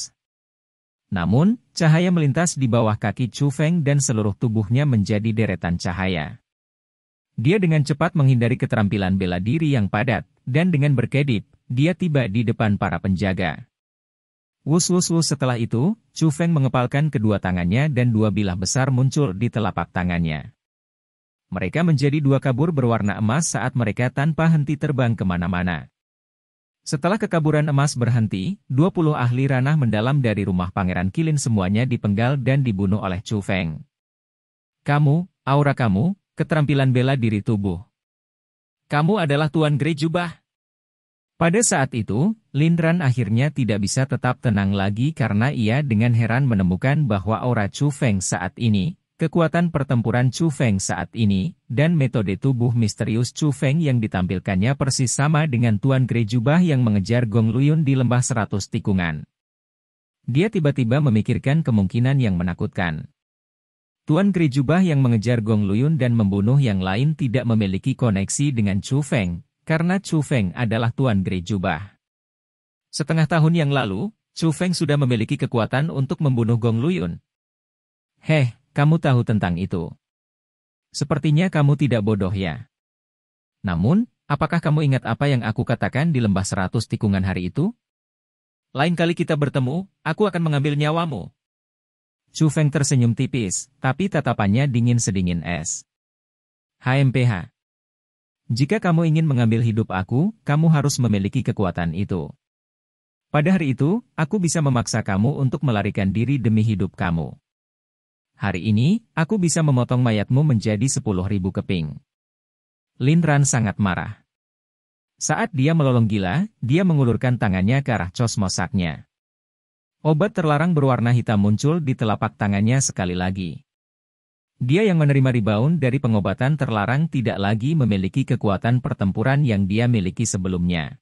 Namun, cahaya melintas di bawah kaki Chu Feng dan seluruh tubuhnya menjadi deretan cahaya. Dia dengan cepat menghindari keterampilan bela diri yang padat, dan dengan berkedip, dia tiba di depan para penjaga. Wus wus wus setelah itu, Chu Feng mengepalkan kedua tangannya dan dua bilah besar muncul di telapak tangannya. Mereka menjadi dua kabur berwarna emas saat mereka tanpa henti terbang kemana-mana. Setelah kekaburan emas berhenti, 20 ahli ranah mendalam dari rumah Pangeran Qilin semuanya dipenggal dan dibunuh oleh Chu Feng. Kamu, aura kamu, keterampilan bela diri tubuh. Kamu adalah Tuan Grey Jubah. Pada saat itu, Lin Ran akhirnya tidak bisa tetap tenang lagi karena ia dengan heran menemukan bahwa aura Chu Feng saat ini, kekuatan pertempuran Chu Feng saat ini, dan metode tubuh misterius Chu Feng yang ditampilkannya persis sama dengan Tuan Grey Jubah yang mengejar Gong Luyun di lembah 100 tikungan. Dia tiba-tiba memikirkan kemungkinan yang menakutkan. Tuan Grey Jubah yang mengejar Gong Luyun dan membunuh yang lain tidak memiliki koneksi dengan Chu Feng, karena Chu Feng adalah Tuan Grey Jubah. Setengah tahun yang lalu, Chu Feng sudah memiliki kekuatan untuk membunuh Gong Luyun. Heh. Kamu tahu tentang itu. Sepertinya kamu tidak bodoh ya. Namun, apakah kamu ingat apa yang aku katakan di lembah 100 tikungan hari itu? Lain kali kita bertemu, aku akan mengambil nyawamu. Chu Feng tersenyum tipis, tapi tatapannya dingin sedingin es. HMPH. Jika kamu ingin mengambil hidup aku, kamu harus memiliki kekuatan itu. Pada hari itu, aku bisa memaksa kamu untuk melarikan diri demi hidup kamu. Hari ini, aku bisa memotong mayatmu menjadi 10.000 keping. Lin Ran sangat marah. Saat dia melolong gila, dia mengulurkan tangannya ke arah cosmosaknya. Obat terlarang berwarna hitam muncul di telapak tangannya sekali lagi. Dia yang menerima rebound dari pengobatan terlarang tidak lagi memiliki kekuatan pertempuran yang dia miliki sebelumnya.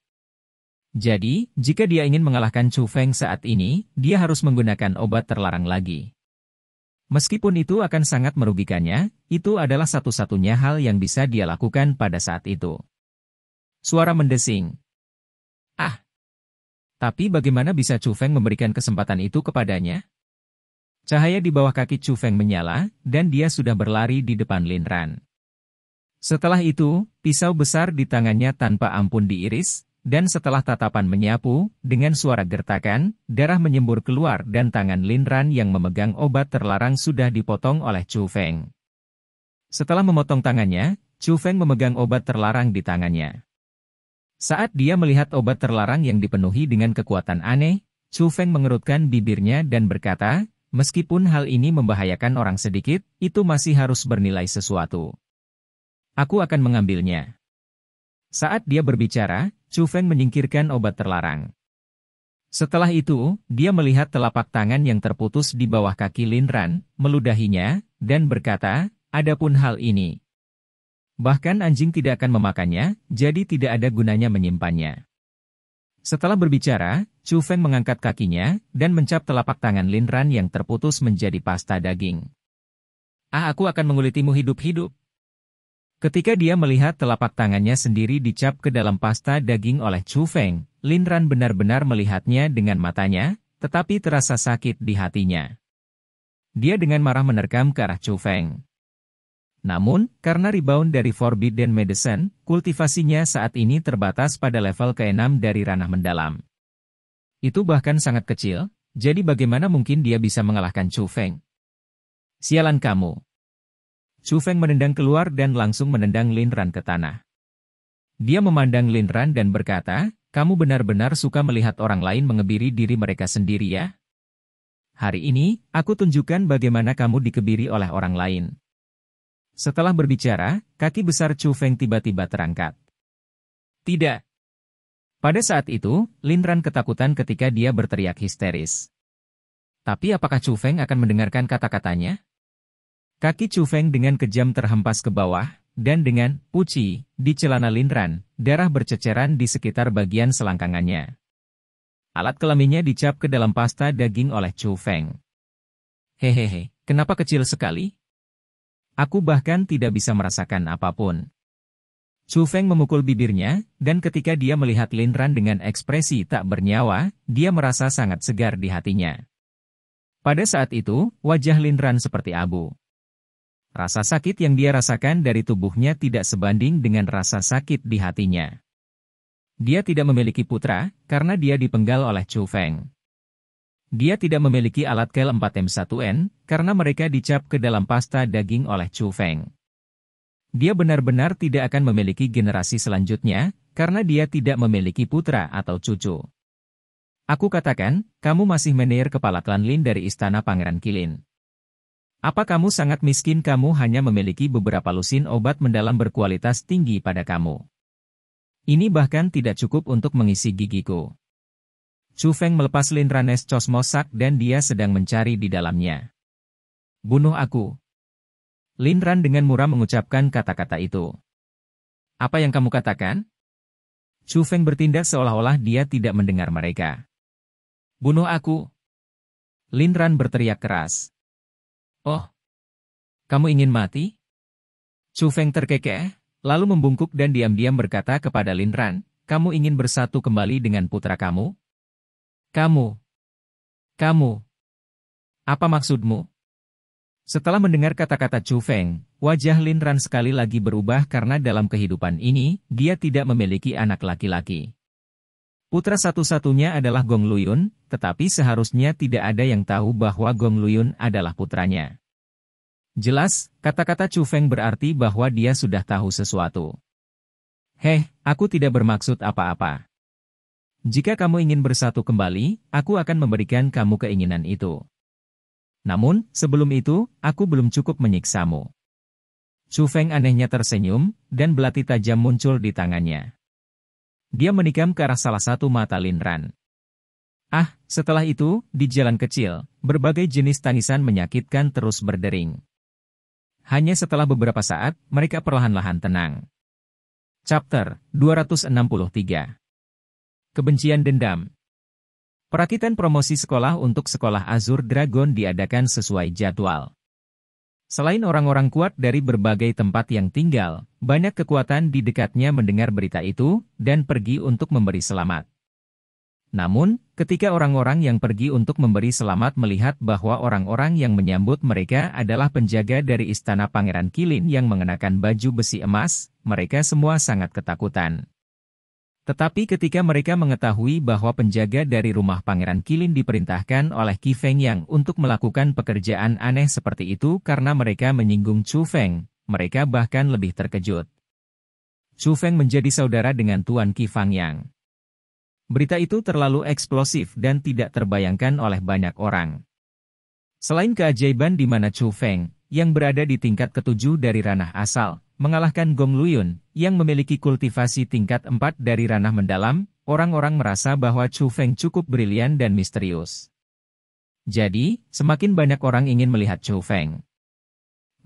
Jadi, jika dia ingin mengalahkan Chu Feng saat ini, dia harus menggunakan obat terlarang lagi. Meskipun itu akan sangat merugikannya, itu adalah satu-satunya hal yang bisa dia lakukan pada saat itu. Suara mendesing. Ah! Tapi bagaimana bisa Chu Feng memberikan kesempatan itu kepadanya? Cahaya di bawah kaki Chu Feng menyala, dan dia sudah berlari di depan Lin Ran. Setelah itu, pisau besar di tangannya tanpa ampun diiris, dan setelah tatapan menyapu, dengan suara gertakan, darah menyembur keluar dan tangan Lin Ran yang memegang obat terlarang sudah dipotong oleh Chu Feng. Setelah memotong tangannya, Chu Feng memegang obat terlarang di tangannya. Saat dia melihat obat terlarang yang dipenuhi dengan kekuatan aneh, Chu Feng mengerutkan bibirnya dan berkata, meskipun hal ini membahayakan orang sedikit, itu masih harus bernilai sesuatu. Aku akan mengambilnya. Saat dia berbicara, Chu Feng menyingkirkan obat terlarang. Setelah itu, dia melihat telapak tangan yang terputus di bawah kaki Lin Ran, meludahinya, dan berkata, adapun hal ini. Bahkan anjing tidak akan memakannya, jadi tidak ada gunanya menyimpannya. Setelah berbicara, Chu Feng mengangkat kakinya, dan mencap telapak tangan Lin Ran yang terputus menjadi pasta daging. Aku akan mengulitimu hidup-hidup. Ketika dia melihat telapak tangannya sendiri dicap ke dalam pasta daging oleh Chu Feng, Lin Ran benar-benar melihatnya dengan matanya, tetapi terasa sakit di hatinya. Dia dengan marah menerkam ke arah Chu Feng. Namun, karena rebound dari Forbidden Medicine, kultivasinya saat ini terbatas pada level ke-6 dari ranah mendalam. Itu bahkan sangat kecil, jadi bagaimana mungkin dia bisa mengalahkan Chu Feng? Sialan kamu! Chu Feng menendang keluar dan langsung menendang Lin Ran ke tanah. Dia memandang Lin Ran dan berkata, kamu benar-benar suka melihat orang lain mengebiri diri mereka sendiri ya? Hari ini, aku tunjukkan bagaimana kamu dikebiri oleh orang lain. Setelah berbicara, kaki besar Chu Feng tiba-tiba terangkat. Tidak. Pada saat itu, Lin Ran ketakutan ketika dia berteriak histeris. Tapi apakah Chu Feng akan mendengarkan kata-katanya? Kaki Chu Feng dengan kejam terhempas ke bawah, dan dengan puci di celana Lin Ran, darah berceceran di sekitar bagian selangkangannya. Alat kelaminnya dicap ke dalam pasta daging oleh Chu Feng. Hehehe, kenapa kecil sekali? Aku bahkan tidak bisa merasakan apapun. Chu Feng memukul bibirnya, dan ketika dia melihat Lin Ran dengan ekspresi tak bernyawa, dia merasa sangat segar di hatinya. Pada saat itu, wajah Lin Ran seperti abu. Rasa sakit yang dia rasakan dari tubuhnya tidak sebanding dengan rasa sakit di hatinya. Dia tidak memiliki putra, karena dia dipenggal oleh Chu Feng. Dia tidak memiliki alat kel 4M1N, karena mereka dicap ke dalam pasta daging oleh Chu Feng. Dia benar-benar tidak akan memiliki generasi selanjutnya, karena dia tidak memiliki putra atau cucu. Aku katakan, kamu masih menir kepala klan Lin dari Istana Pangeran Qilin. Apa kamu sangat miskin kamu hanya memiliki beberapa lusin obat mendalam berkualitas tinggi pada kamu? Ini bahkan tidak cukup untuk mengisi gigiku. Chu Feng melepas Lin Ranes Cosmosak dan dia sedang mencari di dalamnya. Bunuh aku. Lin Ran dengan murah mengucapkan kata-kata itu. Apa yang kamu katakan? Chu Feng bertindak seolah-olah dia tidak mendengar mereka. Bunuh aku. Lin Ran berteriak keras. Oh, kamu ingin mati? Chu Feng terkekeh, lalu membungkuk dan diam-diam berkata kepada Lin Ran, kamu ingin bersatu kembali dengan putra kamu? Kamu. Apa maksudmu? Setelah mendengar kata-kata Chu Feng, wajah Lin Ran sekali lagi berubah karena dalam kehidupan ini, dia tidak memiliki anak laki-laki. Putra satu-satunya adalah Gong Luyun, tetapi seharusnya tidak ada yang tahu bahwa Gong Luyun adalah putranya. Jelas, kata-kata Chu Feng berarti bahwa dia sudah tahu sesuatu. Aku tidak bermaksud apa-apa. Jika kamu ingin bersatu kembali, aku akan memberikan kamu keinginan itu. Namun, sebelum itu, aku belum cukup menyiksamu. Chu Feng anehnya tersenyum, dan belati tajam muncul di tangannya. Dia menikam ke arah salah satu mata Lin Ran. Setelah itu, di jalan kecil, berbagai jenis tangisan menyakitkan terus berdering. Hanya setelah beberapa saat, mereka perlahan-lahan tenang. Chapter 263. Kebencian Dendam. Perakitan promosi sekolah untuk Sekolah Azur Dragon diadakan sesuai jadwal. Selain orang-orang kuat dari berbagai tempat yang tinggal, banyak kekuatan di dekatnya mendengar berita itu, dan pergi untuk memberi selamat. Namun, ketika orang-orang yang pergi untuk memberi selamat melihat bahwa orang-orang yang menyambut mereka adalah penjaga dari Istana Pangeran Qilin yang mengenakan baju besi emas, mereka semua sangat ketakutan. Tetapi ketika mereka mengetahui bahwa penjaga dari rumah Pangeran Qilin diperintahkan oleh Qi Fengyang untuk melakukan pekerjaan aneh seperti itu karena mereka menyinggung Chu Feng, mereka bahkan lebih terkejut. Chu Feng menjadi saudara dengan Tuan Qi Fengyang. Berita itu terlalu eksplosif dan tidak terbayangkan oleh banyak orang. Selain keajaiban di mana Chu Feng, yang berada di tingkat ke-7 dari ranah asal, mengalahkan Gong Luyun, yang memiliki kultivasi tingkat 4 dari ranah mendalam, orang-orang merasa bahwa Chu Feng cukup brilian dan misterius. Jadi, semakin banyak orang ingin melihat Chu Feng.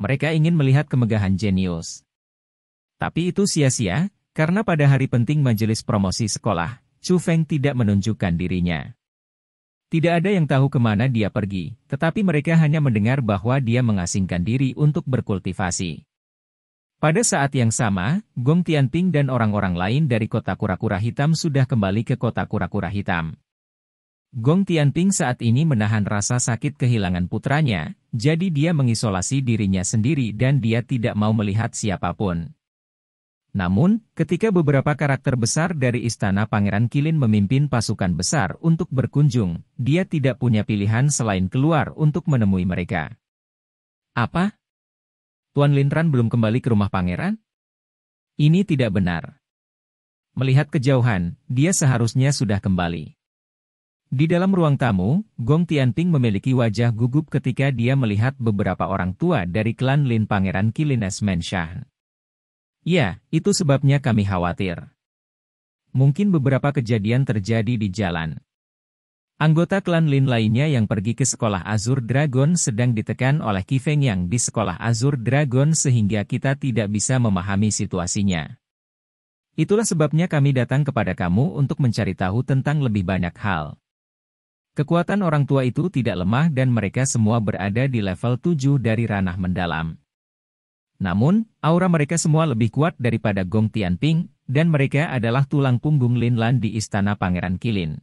Mereka ingin melihat kemegahan jenius. Tapi itu sia-sia, karena pada hari penting majelis promosi sekolah, Chu Feng tidak menunjukkan dirinya. Tidak ada yang tahu kemana dia pergi, tetapi mereka hanya mendengar bahwa dia mengasingkan diri untuk berkultivasi. Pada saat yang sama, Gong Tianping dan orang-orang lain dari kota kura-kura hitam sudah kembali ke kota kura-kura hitam. Gong Tianping saat ini menahan rasa sakit kehilangan putranya, jadi dia mengisolasi dirinya sendiri dan dia tidak mau melihat siapapun. Namun, ketika beberapa karakter besar dari Istana Pangeran Qilin memimpin pasukan besar untuk berkunjung, dia tidak punya pilihan selain keluar untuk menemui mereka. Apa? Tuan Lin Ran belum kembali ke rumah pangeran? Ini tidak benar. Melihat kejauhan, dia seharusnya sudah kembali. Di dalam ruang tamu, Gong Tianping memiliki wajah gugup ketika dia melihat beberapa orang tua dari klan Lin Pangeran Qilin Mansion. Ya, itu sebabnya kami khawatir. Mungkin beberapa kejadian terjadi di jalan. Anggota klan Lin lainnya yang pergi ke sekolah Azure Dragon sedang ditekan oleh Qi Fengyang di sekolah Azure Dragon sehingga kita tidak bisa memahami situasinya. Itulah sebabnya kami datang kepada kamu untuk mencari tahu tentang lebih banyak hal. Kekuatan orang tua itu tidak lemah dan mereka semua berada di level 7 dari ranah mendalam. Namun, aura mereka semua lebih kuat daripada Gong Tianping, dan mereka adalah tulang punggung Lin Lan di Istana Pangeran Qilin.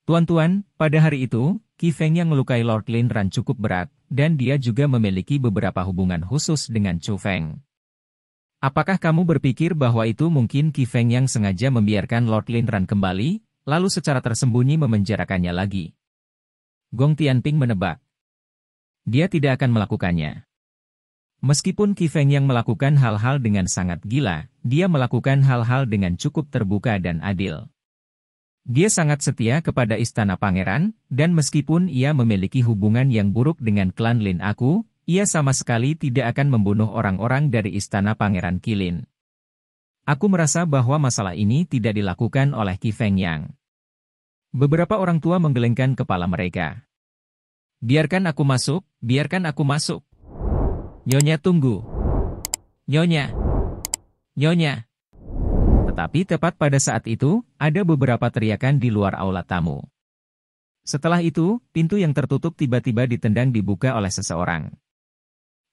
Tuan-tuan, pada hari itu, Qi Feng yang melukai Lord Lin Ran cukup berat, dan dia juga memiliki beberapa hubungan khusus dengan Chu Feng. Apakah kamu berpikir bahwa itu mungkin Qi Feng yang sengaja membiarkan Lord Lin Ran kembali, lalu secara tersembunyi memenjarakannya lagi? Gong Tianping menebak. Dia tidak akan melakukannya. Meskipun Qi Feng yang melakukan hal-hal dengan sangat gila, dia melakukan hal-hal dengan cukup terbuka dan adil. Dia sangat setia kepada Istana Pangeran, dan meskipun ia memiliki hubungan yang buruk dengan klan Lin Aku, ia sama sekali tidak akan membunuh orang-orang dari Istana Pangeran Qilin. Aku merasa bahwa masalah ini tidak dilakukan oleh Qi Fengyang. Beberapa orang tua menggelengkan kepala mereka. Biarkan aku masuk, biarkan aku masuk. Nyonya tunggu. Nyonya. Nyonya. Tetapi tepat pada saat itu, ada beberapa teriakan di luar aula tamu. Setelah itu, pintu yang tertutup tiba-tiba ditendang dibuka oleh seseorang.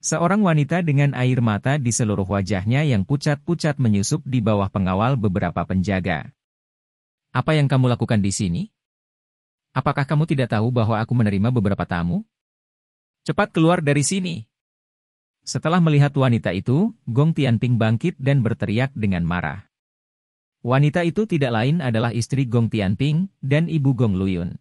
Seorang wanita dengan air mata di seluruh wajahnya yang pucat-pucat menyusup di bawah pengawal beberapa penjaga. Apa yang kamu lakukan di sini? Apakah kamu tidak tahu bahwa aku menerima beberapa tamu? Cepat keluar dari sini! Setelah melihat wanita itu, Gong Tianping bangkit dan berteriak dengan marah. Wanita itu tidak lain adalah istri Gong Tianping dan ibu Gong Luyun.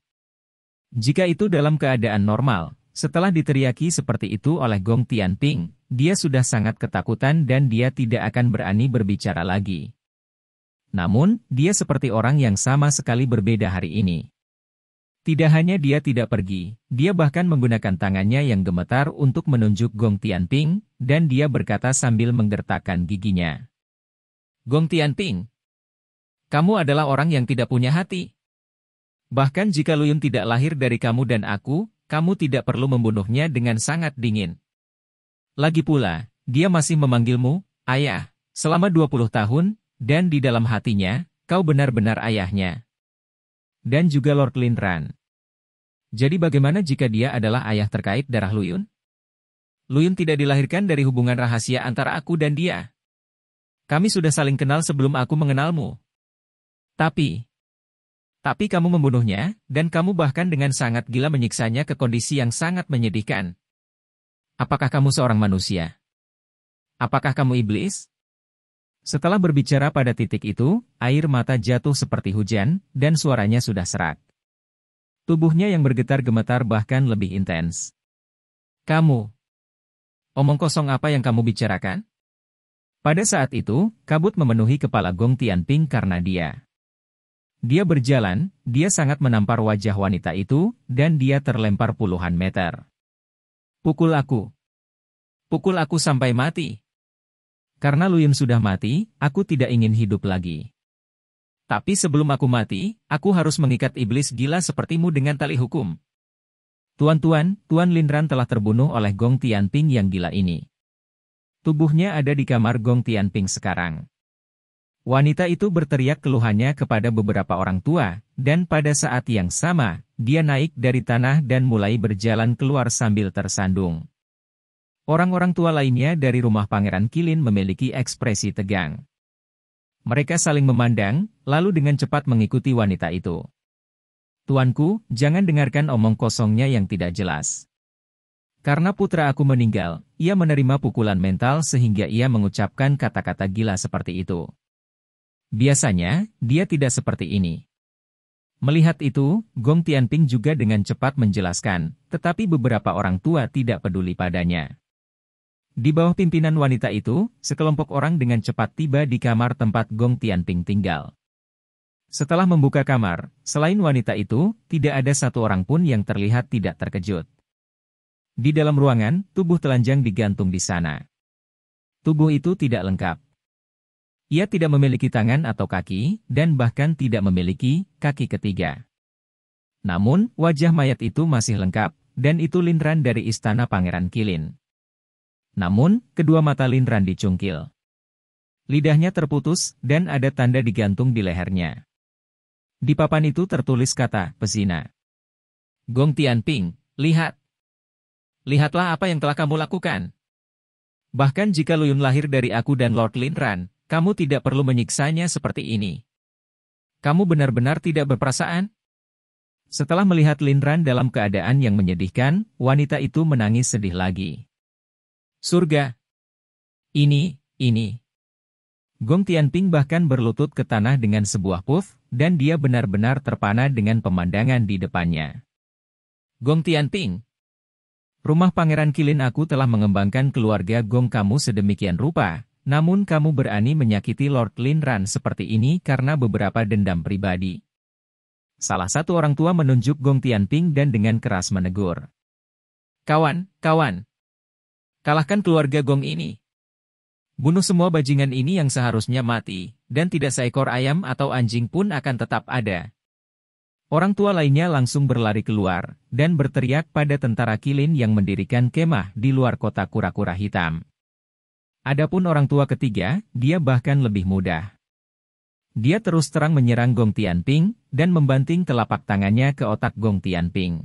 Jika itu dalam keadaan normal, setelah diteriaki seperti itu oleh Gong Tianping, dia sudah sangat ketakutan dan dia tidak akan berani berbicara lagi. Namun, dia seperti orang yang sama sekali berbeda hari ini. Tidak hanya dia tidak pergi, dia bahkan menggunakan tangannya yang gemetar untuk menunjuk Gong Tianping, dan dia berkata sambil menggertakkan giginya. Gong Tianping, kamu adalah orang yang tidak punya hati. Bahkan jika Luyun tidak lahir dari kamu dan aku, kamu tidak perlu membunuhnya dengan sangat dingin. Lagi pula, dia masih memanggilmu, ayah, selama 20 tahun, dan di dalam hatinya, kau benar-benar ayahnya. Dan juga Lord Lin Ran. Jadi bagaimana jika dia adalah ayah terkait darah Luyun? Luyun tidak dilahirkan dari hubungan rahasia antara aku dan dia. Kami sudah saling kenal sebelum aku mengenalmu. Tapi kamu membunuhnya, dan kamu bahkan dengan sangat gila menyiksanya ke kondisi yang sangat menyedihkan. Apakah kamu seorang manusia? Apakah kamu iblis? Setelah berbicara pada titik itu, air mata jatuh seperti hujan, dan suaranya sudah serak. Tubuhnya yang bergetar-gemetar bahkan lebih intens. Kamu. Omong kosong apa yang kamu bicarakan? Pada saat itu, kabut memenuhi kepala Gong Tianping karena dia. Dia berjalan, dia sangat menampar wajah wanita itu, dan dia terlempar puluhan meter. Pukul aku. Pukul aku sampai mati. Karena Luyun sudah mati, aku tidak ingin hidup lagi. Tapi sebelum aku mati, aku harus mengikat iblis gila sepertimu dengan tali hukum. Tuan-tuan, Tuan Lin Ran telah terbunuh oleh Gong Tianping yang gila ini. Tubuhnya ada di kamar Gong Tianping sekarang. Wanita itu berteriak keluhannya kepada beberapa orang tua, dan pada saat yang sama, dia naik dari tanah dan mulai berjalan keluar sambil tersandung. Orang-orang tua lainnya dari rumah Pangeran Qilin memiliki ekspresi tegang. Mereka saling memandang, lalu dengan cepat mengikuti wanita itu. Tuanku, jangan dengarkan omong kosongnya yang tidak jelas. Karena putra aku meninggal, ia menerima pukulan mental sehingga ia mengucapkan kata-kata gila seperti itu. Biasanya, dia tidak seperti ini. Melihat itu, Gong Tianping juga dengan cepat menjelaskan, tetapi beberapa orang tua tidak peduli padanya. Di bawah pimpinan wanita itu, sekelompok orang dengan cepat tiba di kamar tempat Gong Tianping tinggal. Setelah membuka kamar, selain wanita itu, tidak ada satu orang pun yang terlihat tidak terkejut. Di dalam ruangan, tubuh telanjang digantung di sana. Tubuh itu tidak lengkap. Ia tidak memiliki tangan atau kaki, dan bahkan tidak memiliki kaki ketiga. Namun, wajah mayat itu masih lengkap, dan itu Lin Ran dari istana Pangeran Qilin. Namun, kedua mata Lin Ran dicungkil. Lidahnya terputus, dan ada tanda digantung di lehernya. Di papan itu tertulis kata, pezina. Gong Tianping, lihat. Lihatlah apa yang telah kamu lakukan. Bahkan jika Luyun lahir dari aku dan Lord Lin Ran, kamu tidak perlu menyiksanya seperti ini. Kamu benar-benar tidak berperasaan? Setelah melihat Lin Ran dalam keadaan yang menyedihkan, wanita itu menangis sedih lagi. Surga. Ini. Gong Tianping bahkan berlutut ke tanah dengan sebuah puff, dan dia benar-benar terpana dengan pemandangan di depannya. Gong Tianping. Rumah Pangeran Qilin aku telah mengembangkan keluarga Gong kamu sedemikian rupa, namun kamu berani menyakiti Lord Lin Ran seperti ini karena beberapa dendam pribadi. Salah satu orang tua menunjuk Gong Tianping dan dengan keras menegur. Kawan. Kalahkan keluarga Gong ini. Bunuh semua bajingan ini yang seharusnya mati, dan tidak seekor ayam atau anjing pun akan tetap ada. Orang tua lainnya langsung berlari keluar, dan berteriak pada tentara Qilin yang mendirikan kemah di luar kota kura-kura hitam. Adapun orang tua ketiga, dia bahkan lebih mudah. Dia terus terang menyerang Gong Tianping, dan membanting telapak tangannya ke otak Gong Tianping.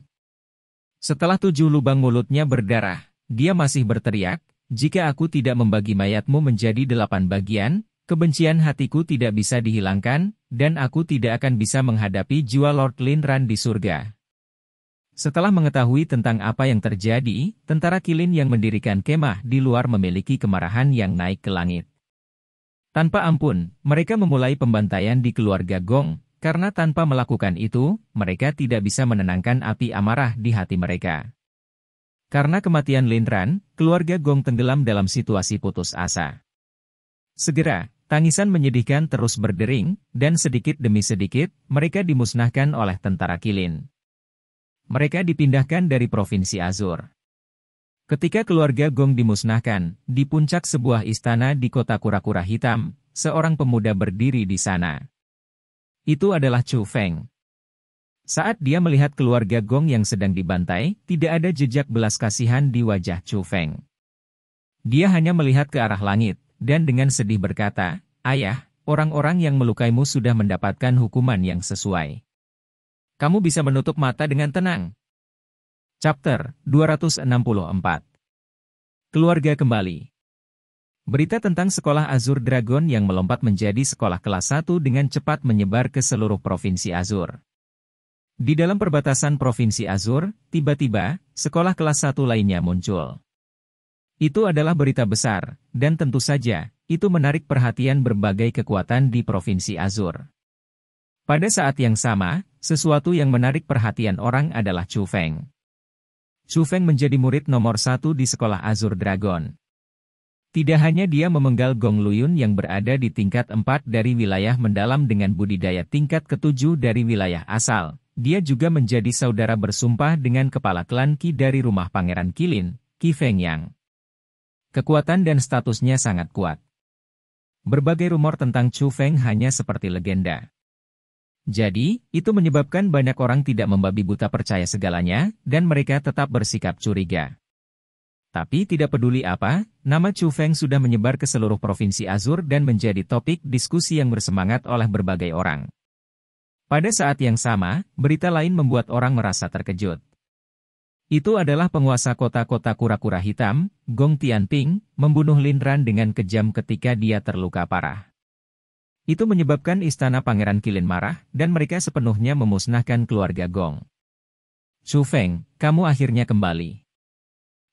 Setelah 7 lubang mulutnya berdarah, dia masih berteriak, jika aku tidak membagi mayatmu menjadi 8 bagian, kebencian hatiku tidak bisa dihilangkan, dan aku tidak akan bisa menghadapi jiwa Lord Lin Ran di surga. Setelah mengetahui tentang apa yang terjadi, tentara Qilin yang mendirikan kemah di luar memiliki kemarahan yang naik ke langit. Tanpa ampun, mereka memulai pembantaian di keluarga Gong, karena tanpa melakukan itu, mereka tidak bisa menenangkan api amarah di hati mereka. Karena kematian Lin Ran, keluarga Gong tenggelam dalam situasi putus asa. Segera, tangisan menyedihkan terus berdering, dan sedikit demi sedikit, mereka dimusnahkan oleh tentara Qilin. Mereka dipindahkan dari Provinsi Azur. Ketika keluarga Gong dimusnahkan, di puncak sebuah istana di kota kura-kura hitam, seorang pemuda berdiri di sana. Itu adalah Chu Feng. Saat dia melihat keluarga Gong yang sedang dibantai, tidak ada jejak belas kasihan di wajah Chu Feng. Dia hanya melihat ke arah langit, dan dengan sedih berkata, Ayah, orang-orang yang melukaimu sudah mendapatkan hukuman yang sesuai. Kamu bisa menutup mata dengan tenang. Chapter 264. Keluarga kembali. Berita tentang sekolah Azur Dragon yang melompat menjadi sekolah kelas 1 dengan cepat menyebar ke seluruh provinsi Azur. Di dalam perbatasan Provinsi Azur, tiba-tiba, sekolah kelas 1 lainnya muncul. Itu adalah berita besar, dan tentu saja, itu menarik perhatian berbagai kekuatan di Provinsi Azur. Pada saat yang sama, sesuatu yang menarik perhatian orang adalah Chu Feng. Chu Feng menjadi murid nomor 1 di sekolah Azur Dragon. Tidak hanya dia memenggal Gong Luyun yang berada di tingkat 4 dari wilayah mendalam dengan budidaya tingkat ke-7 dari wilayah asal. Dia juga menjadi saudara bersumpah dengan kepala klan Qi dari rumah Pangeran Qilin, Qi Fengyang. Kekuatan dan statusnya sangat kuat. Berbagai rumor tentang Chu Feng hanya seperti legenda. Jadi, itu menyebabkan banyak orang tidak membabi buta percaya segalanya, dan mereka tetap bersikap curiga. Tapi tidak peduli apa, nama Chu Feng sudah menyebar ke seluruh provinsi Azur dan menjadi topik diskusi yang bersemangat oleh berbagai orang. Pada saat yang sama, berita lain membuat orang merasa terkejut. Itu adalah penguasa kota-kota kura-kura hitam, Gong Tianping, membunuh Lin Ran dengan kejam ketika dia terluka parah. Itu menyebabkan istana Pangeran Qilin marah, dan mereka sepenuhnya memusnahkan keluarga Gong. Chu Feng, kamu akhirnya kembali.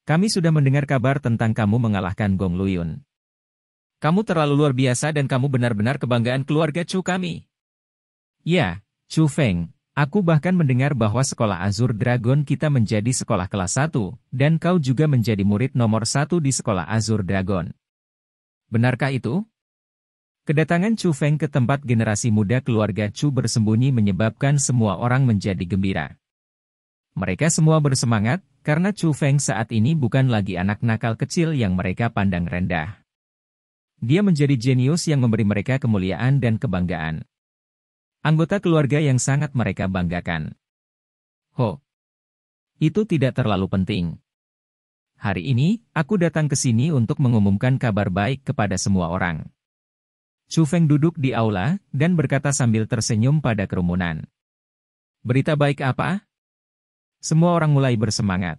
Kami sudah mendengar kabar tentang kamu mengalahkan Gong Luyun. Kamu terlalu luar biasa dan kamu benar-benar kebanggaan keluarga Chu kami. Ya, Chu Feng, aku bahkan mendengar bahwa sekolah Azur Dragon kita menjadi sekolah kelas 1, dan kau juga menjadi murid nomor 1 di sekolah Azur Dragon. Benarkah itu? Kedatangan Chu Feng ke tempat generasi muda keluarga Chu bersembunyi menyebabkan semua orang menjadi gembira. Mereka semua bersemangat, karena Chu Feng saat ini bukan lagi anak nakal kecil yang mereka pandang rendah. Dia menjadi jenius yang memberi mereka kemuliaan dan kebanggaan. Anggota keluarga yang sangat mereka banggakan. Ho, itu tidak terlalu penting. Hari ini, aku datang ke sini untuk mengumumkan kabar baik kepada semua orang. Chu Feng duduk di aula, dan berkata sambil tersenyum pada kerumunan. Berita baik apa? Semua orang mulai bersemangat.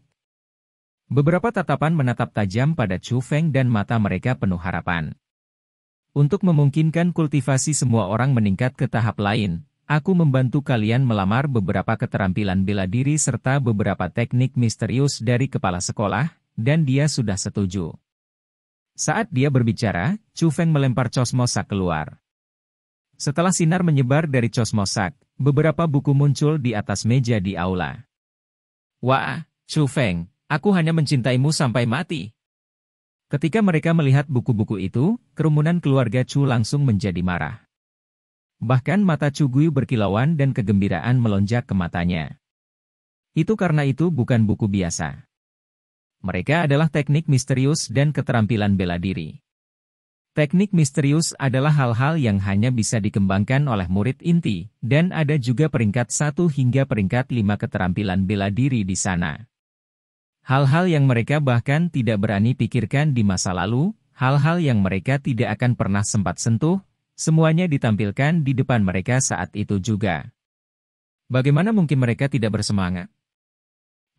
Beberapa tatapan menatap tajam pada Chu Feng dan mata mereka penuh harapan. Untuk memungkinkan kultivasi semua orang meningkat ke tahap lain, aku membantu kalian melamar beberapa keterampilan bela diri serta beberapa teknik misterius dari kepala sekolah, dan dia sudah setuju. Saat dia berbicara, Chu Feng melempar cosmosak keluar. Setelah sinar menyebar dari cosmosak, beberapa buku muncul di atas meja di aula. Wah, Chu Feng, aku hanya mencintaimu sampai mati. Ketika mereka melihat buku-buku itu, kerumunan keluarga Chu langsung menjadi marah. Bahkan mata Chu Guyu berkilauan dan kegembiraan melonjak ke matanya. Itu karena itu bukan buku biasa. Mereka adalah teknik misterius dan keterampilan bela diri. Teknik misterius adalah hal-hal yang hanya bisa dikembangkan oleh murid inti, dan ada juga peringkat 1 hingga peringkat 5 keterampilan bela diri di sana. Hal-hal yang mereka bahkan tidak berani pikirkan di masa lalu, hal-hal yang mereka tidak akan pernah sempat sentuh, semuanya ditampilkan di depan mereka saat itu juga. Bagaimana mungkin mereka tidak bersemangat?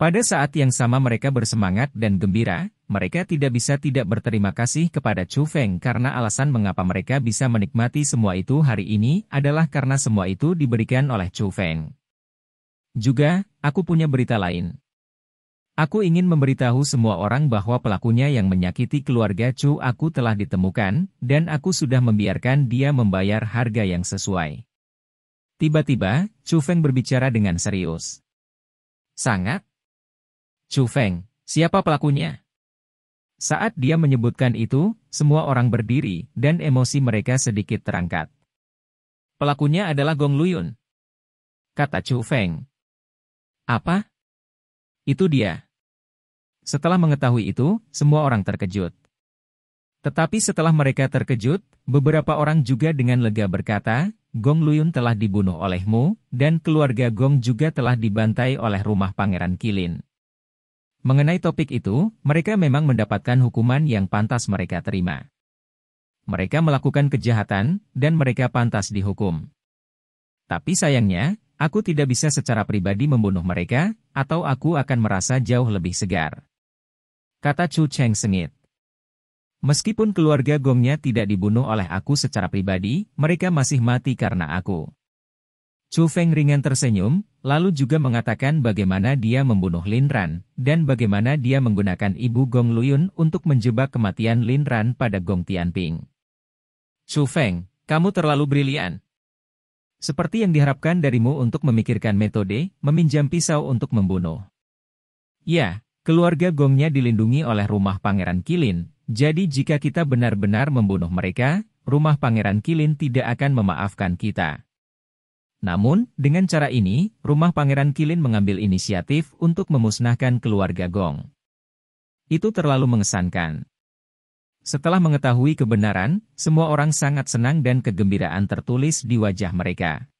Pada saat yang sama mereka bersemangat dan gembira, mereka tidak bisa tidak berterima kasih kepada Chu Feng karena alasan mengapa mereka bisa menikmati semua itu hari ini adalah karena semua itu diberikan oleh Chu Feng. Juga, aku punya berita lain. Aku ingin memberitahu semua orang bahwa pelakunya yang menyakiti keluarga Chu aku telah ditemukan, dan aku sudah membiarkan dia membayar harga yang sesuai. Tiba-tiba, Chu Feng berbicara dengan serius. Sangat? Chu Feng, siapa pelakunya? Saat dia menyebutkan itu, semua orang berdiri, dan emosi mereka sedikit terangkat. Pelakunya adalah Gong Luyun, kata Chu Feng. Apa? Itu dia. Setelah mengetahui itu, semua orang terkejut. Tetapi setelah mereka terkejut, beberapa orang juga dengan lega berkata, Gong Luyun telah dibunuh olehmu, dan keluarga Gong juga telah dibantai oleh rumah Pangeran Qilin. Mengenai topik itu, mereka memang mendapatkan hukuman yang pantas mereka terima. Mereka melakukan kejahatan, dan mereka pantas dihukum. Tapi sayangnya, aku tidak bisa secara pribadi membunuh mereka, atau aku akan merasa jauh lebih segar. Kata Chu Cheng sengit. Meskipun keluarga Gongnya tidak dibunuh oleh aku secara pribadi, mereka masih mati karena aku. Chu Feng ringan tersenyum, lalu juga mengatakan bagaimana dia membunuh Lin Ran, dan bagaimana dia menggunakan ibu Gong Luyun untuk menjebak kematian Lin Ran pada Gong Tianping. Chu Feng, kamu terlalu brilian. Seperti yang diharapkan darimu untuk memikirkan metode, meminjam pisau untuk membunuh. Ya, keluarga Gongnya dilindungi oleh rumah Pangeran Qilin, jadi jika kita benar-benar membunuh mereka, rumah Pangeran Qilin tidak akan memaafkan kita. Namun, dengan cara ini, rumah Pangeran Qilin mengambil inisiatif untuk memusnahkan keluarga Gong. Itu terlalu mengesankan. Setelah mengetahui kebenaran, semua orang sangat senang dan kegembiraan tertulis di wajah mereka.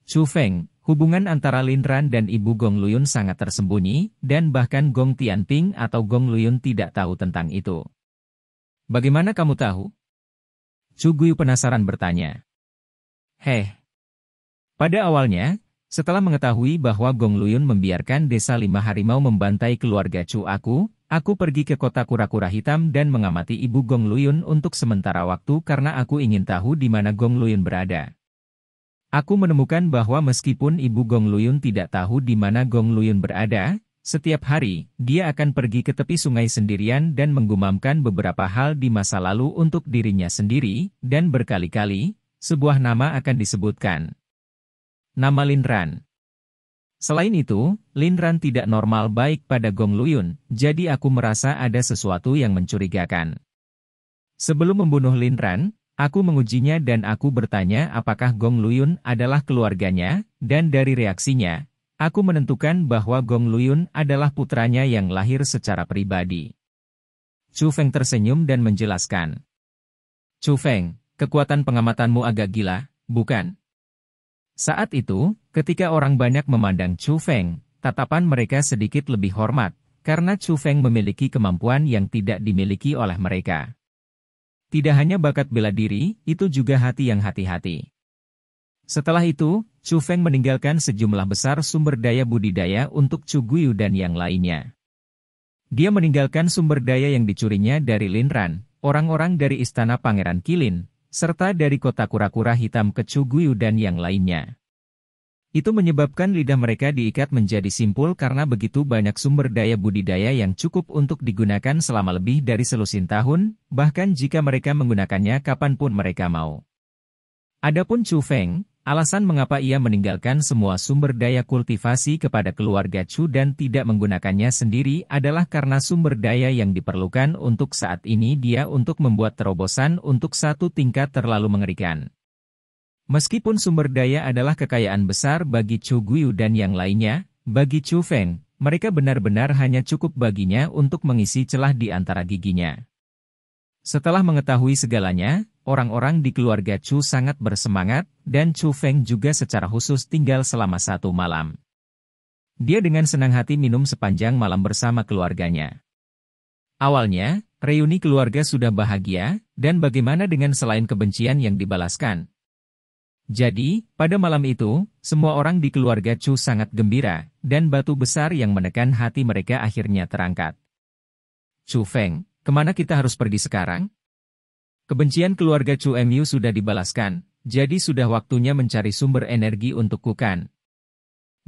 Chu Feng, hubungan antara Lin Ran dan ibu Gong Luyun sangat tersembunyi, dan bahkan Gong Tianping atau Gong Luyun tidak tahu tentang itu. Bagaimana kamu tahu? Chu Guyu penasaran bertanya. Pada awalnya, setelah mengetahui bahwa Gong Luyun membiarkan desa 5 harimau membantai keluarga Chu aku pergi ke kota kura-kura hitam dan mengamati ibu Gong Luyun untuk sementara waktu karena aku ingin tahu di mana Gong Luyun berada. Aku menemukan bahwa meskipun ibu Gong Luyun tidak tahu di mana Gong Luyun berada, setiap hari, dia akan pergi ke tepi sungai sendirian dan menggumamkan beberapa hal di masa lalu untuk dirinya sendiri, dan berkali-kali, sebuah nama akan disebutkan. Nama Lin Ran. Selain itu, Lin Ran tidak normal baik pada Gong Luyun, jadi aku merasa ada sesuatu yang mencurigakan. Sebelum membunuh Lin Ran, aku mengujinya dan aku bertanya apakah Gong Luyun adalah keluarganya, dan dari reaksinya, aku menentukan bahwa Gong Luyun adalah putranya yang lahir secara pribadi. Chu Feng tersenyum dan menjelaskan. Chu Feng, kekuatan pengamatanmu agak gila, bukan? Saat itu, ketika orang banyak memandang Chu Feng, tatapan mereka sedikit lebih hormat, karena Chu Feng memiliki kemampuan yang tidak dimiliki oleh mereka. Tidak hanya bakat bela diri, itu juga hati yang hati-hati. Setelah itu, Chu Feng meninggalkan sejumlah besar sumber daya budidaya untuk Chu Guyu dan yang lainnya. Dia meninggalkan sumber daya yang dicurinya dari Lin Ran, orang-orang dari istana Pangeran Qilin, serta dari kota kura-kura hitam ke Chu Guyu dan yang lainnya. Itu menyebabkan lidah mereka diikat menjadi simpul karena begitu banyak sumber daya budidaya yang cukup untuk digunakan selama lebih dari selusin tahun, bahkan jika mereka menggunakannya kapanpun mereka mau. Adapun Chu Feng, alasan mengapa ia meninggalkan semua sumber daya kultivasi kepada keluarga Chu dan tidak menggunakannya sendiri adalah karena sumber daya yang diperlukan untuk saat ini dia untuk membuat terobosan untuk satu tingkat terlalu mengerikan. Meskipun sumber daya adalah kekayaan besar bagi Chu Guyu dan yang lainnya, bagi Chu Feng, mereka benar-benar hanya cukup baginya untuk mengisi celah di antara giginya. Setelah mengetahui segalanya, orang-orang di keluarga Chu sangat bersemangat, dan Chu Feng juga secara khusus tinggal selama 1 malam. Dia dengan senang hati minum sepanjang malam bersama keluarganya. Awalnya, reuni keluarga sudah bahagia, dan bagaimana dengan selain kebencian yang dibalaskan? Jadi, pada malam itu, semua orang di keluarga Chu sangat gembira, dan batu besar yang menekan hati mereka akhirnya terangkat. Chu Feng, kemana kita harus pergi sekarang? Kebencian keluarga Chu Mu sudah dibalaskan, jadi sudah waktunya mencari sumber energi untuk Kukan.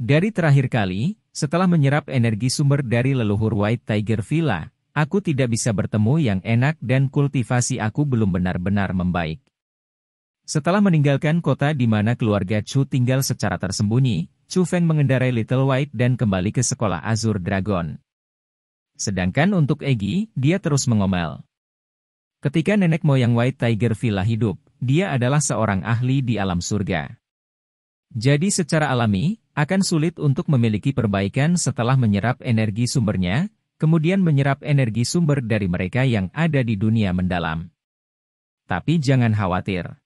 Dari terakhir kali, setelah menyerap energi sumber dari leluhur White Tiger Villa, aku tidak bisa bertemu yang enak dan kultivasi aku belum benar-benar membaik. Setelah meninggalkan kota di mana keluarga Chu tinggal secara tersembunyi, Chu Feng mengendarai Little White dan kembali ke sekolah Azure Dragon. Sedangkan untuk Egi, dia terus mengomel. Ketika nenek moyang White Tiger Villa hidup, dia adalah seorang ahli di alam surga. Jadi secara alami, akan sulit untuk memiliki perbaikan setelah menyerap energi sumbernya, kemudian menyerap energi sumber dari mereka yang ada di dunia mendalam. Tapi jangan khawatir.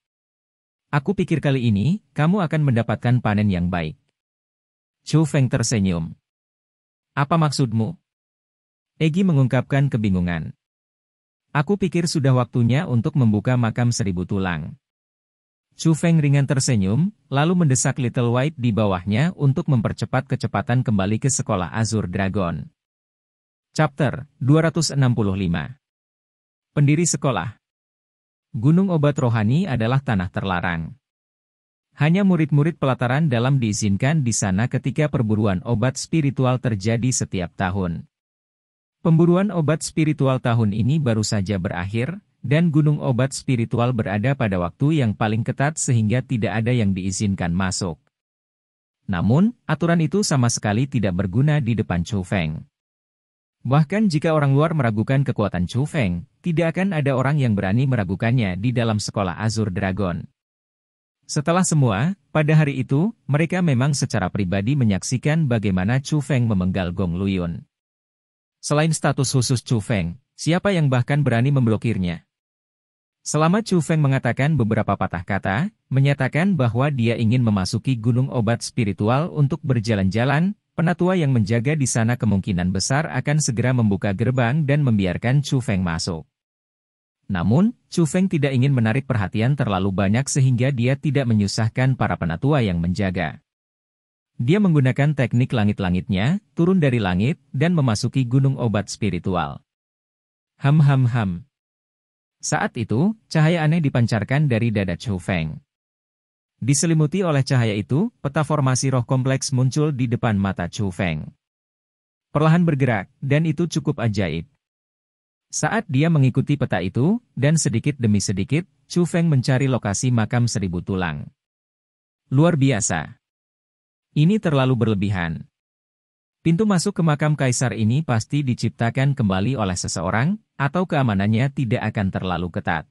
Aku pikir kali ini, kamu akan mendapatkan panen yang baik. Chu Feng tersenyum. Apa maksudmu? Egi mengungkapkan kebingungan. Aku pikir sudah waktunya untuk membuka makam 1000 tulang. Chu Feng ringan tersenyum, lalu mendesak Little White di bawahnya untuk mempercepat kecepatan kembali ke sekolah Azure Dragon. Chapter 265. Pendiri sekolah. Gunung obat rohani adalah tanah terlarang. Hanya murid-murid pelataran dalam diizinkan di sana ketika perburuan obat spiritual terjadi setiap tahun. Pemburuan obat spiritual tahun ini baru saja berakhir, dan gunung obat spiritual berada pada waktu yang paling ketat sehingga tidak ada yang diizinkan masuk. Namun, aturan itu sama sekali tidak berguna di depan Chu Feng. Bahkan jika orang luar meragukan kekuatan Chu Feng, tidak akan ada orang yang berani meragukannya di dalam sekolah Azure Dragon. Setelah semua, pada hari itu, mereka memang secara pribadi menyaksikan bagaimana Chu Feng memenggal Gong Luyun. Selain status khusus Chu Feng, siapa yang bahkan berani memblokirnya? Selama Chu Feng mengatakan beberapa patah kata, menyatakan bahwa dia ingin memasuki gunung obat spiritual untuk berjalan-jalan, penatua yang menjaga di sana kemungkinan besar akan segera membuka gerbang dan membiarkan Chu Feng masuk. Namun, Chu Feng tidak ingin menarik perhatian terlalu banyak sehingga dia tidak menyusahkan para penatua yang menjaga. Dia menggunakan teknik langit-langitnya, turun dari langit, dan memasuki gunung obat spiritual. Ham. Saat itu, cahaya aneh dipancarkan dari dada Chu Feng. Diselimuti oleh cahaya itu, peta formasi roh kompleks muncul di depan mata Chu Feng. Perlahan bergerak, dan itu cukup ajaib. Saat dia mengikuti peta itu, dan sedikit demi sedikit, Chu Feng mencari lokasi makam 1000 tulang. Luar biasa. Ini terlalu berlebihan. Pintu masuk ke makam kaisar ini pasti diciptakan kembali oleh seseorang, atau keamanannya tidak akan terlalu ketat.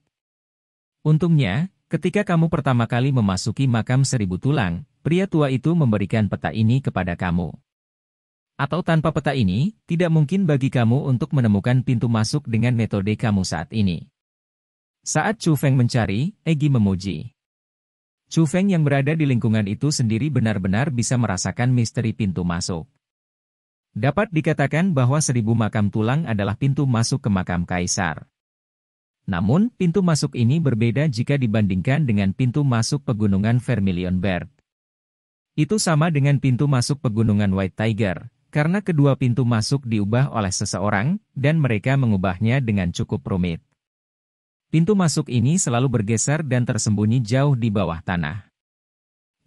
Untungnya, ketika kamu pertama kali memasuki makam 1000 tulang, pria tua itu memberikan peta ini kepada kamu. Atau tanpa peta ini, tidak mungkin bagi kamu untuk menemukan pintu masuk dengan metode kamu saat ini. Saat Chu Feng mencari, Egi memuji. Chu Feng yang berada di lingkungan itu sendiri benar-benar bisa merasakan misteri pintu masuk. Dapat dikatakan bahwa 1000 makam tulang adalah pintu masuk ke makam kaisar. Namun, pintu masuk ini berbeda jika dibandingkan dengan pintu masuk pegunungan Vermilion Bird. Itu sama dengan pintu masuk pegunungan White Tiger, karena kedua pintu masuk diubah oleh seseorang, dan mereka mengubahnya dengan cukup rumit. Pintu masuk ini selalu bergeser dan tersembunyi jauh di bawah tanah.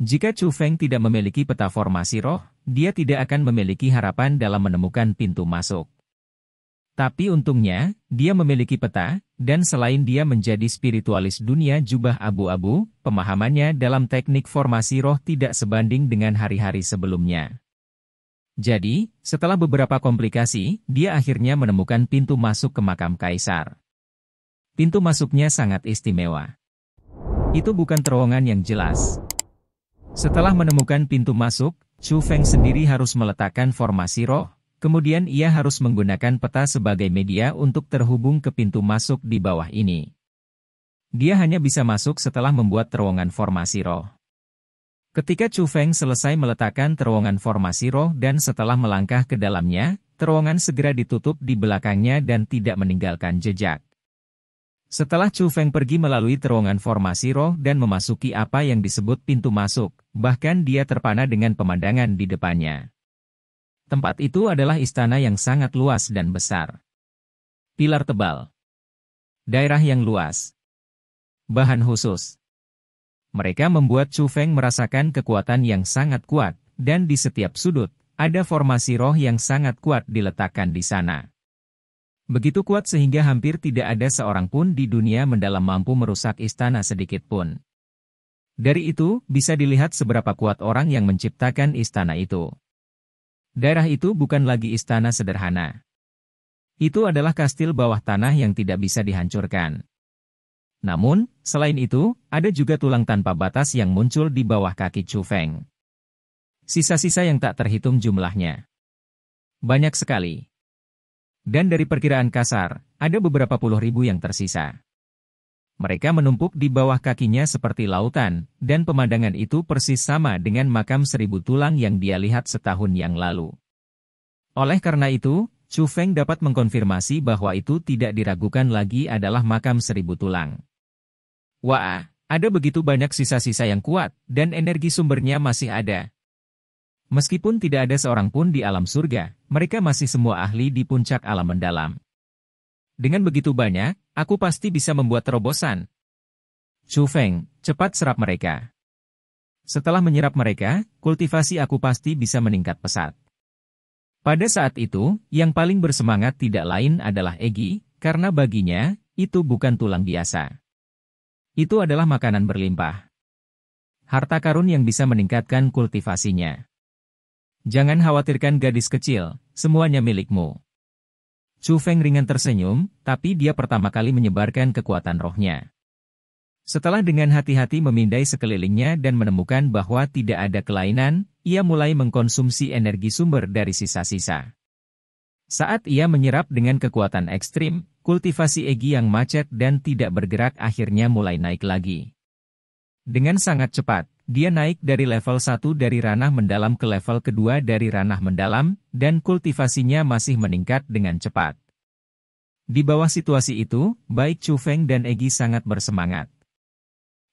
Jika Chu Feng tidak memiliki peta formasi roh, dia tidak akan memiliki harapan dalam menemukan pintu masuk. Tapi untungnya, dia memiliki peta, dan selain dia menjadi spiritualis dunia jubah abu-abu, pemahamannya dalam teknik formasi roh tidak sebanding dengan hari-hari sebelumnya. Jadi, setelah beberapa komplikasi, dia akhirnya menemukan pintu masuk ke makam kaisar. Pintu masuknya sangat istimewa. Itu bukan terowongan yang jelas. Setelah menemukan pintu masuk, Chu Feng sendiri harus meletakkan formasi roh, kemudian ia harus menggunakan peta sebagai media untuk terhubung ke pintu masuk di bawah ini. Dia hanya bisa masuk setelah membuat terowongan formasi roh. Ketika Chu Feng selesai meletakkan terowongan formasi roh dan setelah melangkah ke dalamnya, terowongan segera ditutup di belakangnya dan tidak meninggalkan jejak. Setelah Chu Feng pergi melalui terowongan formasi roh dan memasuki apa yang disebut pintu masuk, bahkan dia terpana dengan pemandangan di depannya. Tempat itu adalah istana yang sangat luas dan besar. Pilar tebal. Daerah yang luas. Bahan khusus. Mereka membuat Chu Feng merasakan kekuatan yang sangat kuat, dan di setiap sudut, ada formasi roh yang sangat kuat diletakkan di sana. Begitu kuat sehingga hampir tidak ada seorang pun di dunia mendalam mampu merusak istana sedikit pun. Dari itu, bisa dilihat seberapa kuat orang yang menciptakan istana itu. Daerah itu bukan lagi istana sederhana. Itu adalah kastil bawah tanah yang tidak bisa dihancurkan. Namun, selain itu, ada juga tulang tanpa batas yang muncul di bawah kaki Chu Feng. Sisa-sisa yang tak terhitung jumlahnya. Banyak sekali. Dan dari perkiraan kasar, ada beberapa puluh ribu yang tersisa. Mereka menumpuk di bawah kakinya seperti lautan, dan pemandangan itu persis sama dengan makam 1000 tulang yang dia lihat setahun yang lalu. Oleh karena itu, Chu Feng dapat mengkonfirmasi bahwa itu tidak diragukan lagi adalah makam 1000 tulang. Wah, ada begitu banyak sisa-sisa yang kuat, dan energi sumbernya masih ada. Meskipun tidak ada seorang pun di alam surga, mereka masih semua ahli di puncak alam mendalam. Dengan begitu banyak, aku pasti bisa membuat terobosan. Chu Feng, cepat serap mereka. Setelah menyerap mereka, kultivasi aku pasti bisa meningkat pesat. Pada saat itu, yang paling bersemangat tidak lain adalah Egi, karena baginya, itu bukan tulang biasa. Itu adalah makanan berlimpah. Harta karun yang bisa meningkatkan kultivasinya. Jangan khawatirkan gadis kecil, semuanya milikmu. Chu Feng ringan tersenyum, tapi dia pertama kali menyebarkan kekuatan rohnya. Setelah dengan hati-hati memindai sekelilingnya dan menemukan bahwa tidak ada kelainan, ia mulai mengkonsumsi energi sumber dari sisa-sisa. Saat ia menyerap dengan kekuatan ekstrim, kultivasi Egi yang macet dan tidak bergerak akhirnya mulai naik lagi. Dengan sangat cepat, dia naik dari level 1 dari ranah mendalam ke level kedua dari ranah mendalam, dan kultivasinya masih meningkat dengan cepat. Di bawah situasi itu, baik Chu Feng dan Egi sangat bersemangat.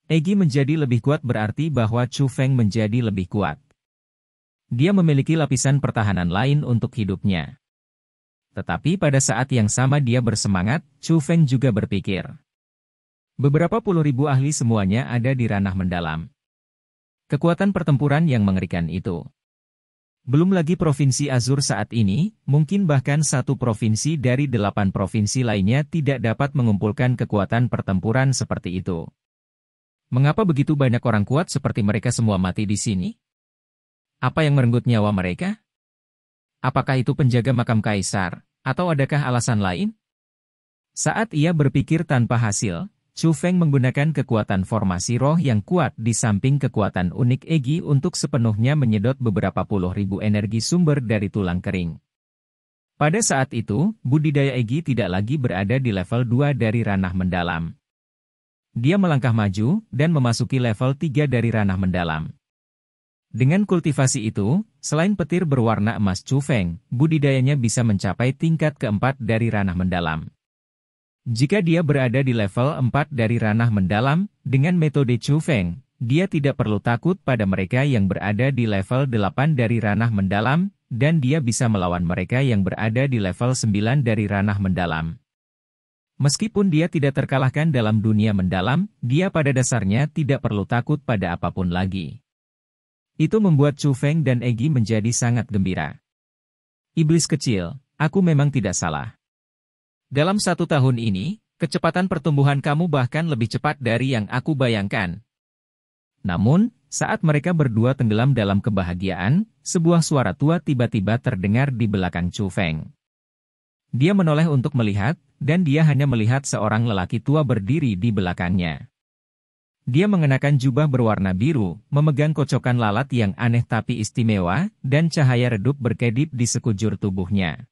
Egi menjadi lebih kuat berarti bahwa Chu Feng menjadi lebih kuat. Dia memiliki lapisan pertahanan lain untuk hidupnya. Tetapi pada saat yang sama dia bersemangat, Chu Feng juga berpikir. Beberapa puluh ribu ahli semuanya ada di ranah mendalam. Kekuatan pertempuran yang mengerikan itu. Belum lagi Provinsi Azur saat ini, mungkin bahkan satu provinsi dari 8 provinsi lainnya tidak dapat mengumpulkan kekuatan pertempuran seperti itu. Mengapa begitu banyak orang kuat seperti mereka semua mati di sini? Apa yang merenggut nyawa mereka? Apakah itu penjaga makam kaisar, atau adakah alasan lain? Saat ia berpikir tanpa hasil, Chu Feng menggunakan kekuatan formasi roh yang kuat di samping kekuatan unik Egi untuk sepenuhnya menyedot beberapa puluh ribu energi sumber dari tulang kering. Pada saat itu, budidaya Egi tidak lagi berada di level 2 dari ranah mendalam. Dia melangkah maju dan memasuki level 3 dari ranah mendalam. Dengan kultivasi itu, selain petir berwarna emas Chu Feng, budidayanya bisa mencapai tingkat keempat dari ranah mendalam. Jika dia berada di level 4 dari ranah mendalam, dengan metode Chu Feng, dia tidak perlu takut pada mereka yang berada di level 8 dari ranah mendalam, dan dia bisa melawan mereka yang berada di level 9 dari ranah mendalam. Meskipun dia tidak terkalahkan dalam dunia mendalam, dia pada dasarnya tidak perlu takut pada apapun lagi. Itu membuat Chu Feng dan Egi menjadi sangat gembira. Iblis kecil, aku memang tidak salah. Dalam 1 tahun ini, kecepatan pertumbuhan kamu bahkan lebih cepat dari yang aku bayangkan. Namun, saat mereka berdua tenggelam dalam kebahagiaan, sebuah suara tua tiba-tiba terdengar di belakang Chu Feng. Dia menoleh untuk melihat, dan dia hanya melihat seorang lelaki tua berdiri di belakangnya. Dia mengenakan jubah berwarna biru, memegang kocokan lalat yang aneh tapi istimewa, dan cahaya redup berkedip di sekujur tubuhnya.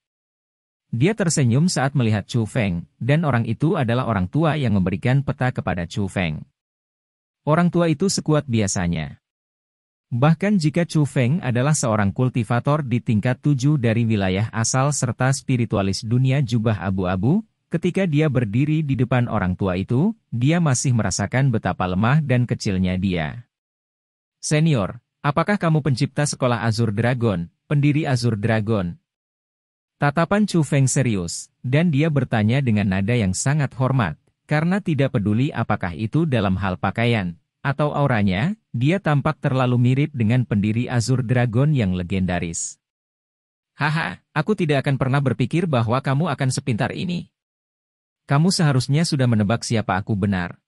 Dia tersenyum saat melihat Chu Feng, dan orang itu adalah orang tua yang memberikan peta kepada Chu Feng. Orang tua itu sekuat biasanya. Bahkan jika Chu Feng adalah seorang kultivator di tingkat 7 dari wilayah asal serta spiritualis dunia jubah abu-abu, ketika dia berdiri di depan orang tua itu, dia masih merasakan betapa lemah dan kecilnya dia. Senior, apakah kamu pencipta sekolah Azure Dragon, pendiri Azure Dragon? Tatapan Chu Feng serius, dan dia bertanya dengan nada yang sangat hormat, karena tidak peduli apakah itu dalam hal pakaian atau auranya, dia tampak terlalu mirip dengan pendiri Azure Dragon yang legendaris. Haha, aku tidak akan pernah berpikir bahwa kamu akan sepintar ini. Kamu seharusnya sudah menebak siapa aku benar.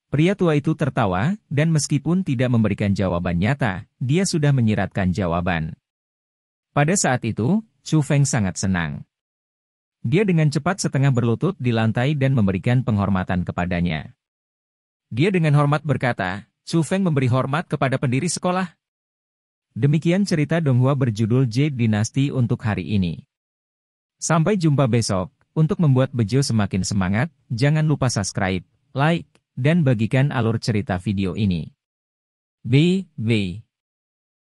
Pria tua itu tertawa, dan meskipun tidak memberikan jawaban nyata, dia sudah menyiratkan jawaban. Pada saat itu, Chu Feng sangat senang. Dia dengan cepat setengah berlutut di lantai dan memberikan penghormatan kepadanya. Dia dengan hormat berkata, Chu Feng memberi hormat kepada pendiri sekolah. Demikian cerita Donghua berjudul Jade Dynasty untuk hari ini. Sampai jumpa besok. Untuk membuat Bejo semakin semangat, jangan lupa subscribe, like, dan bagikan alur cerita video ini. Bye.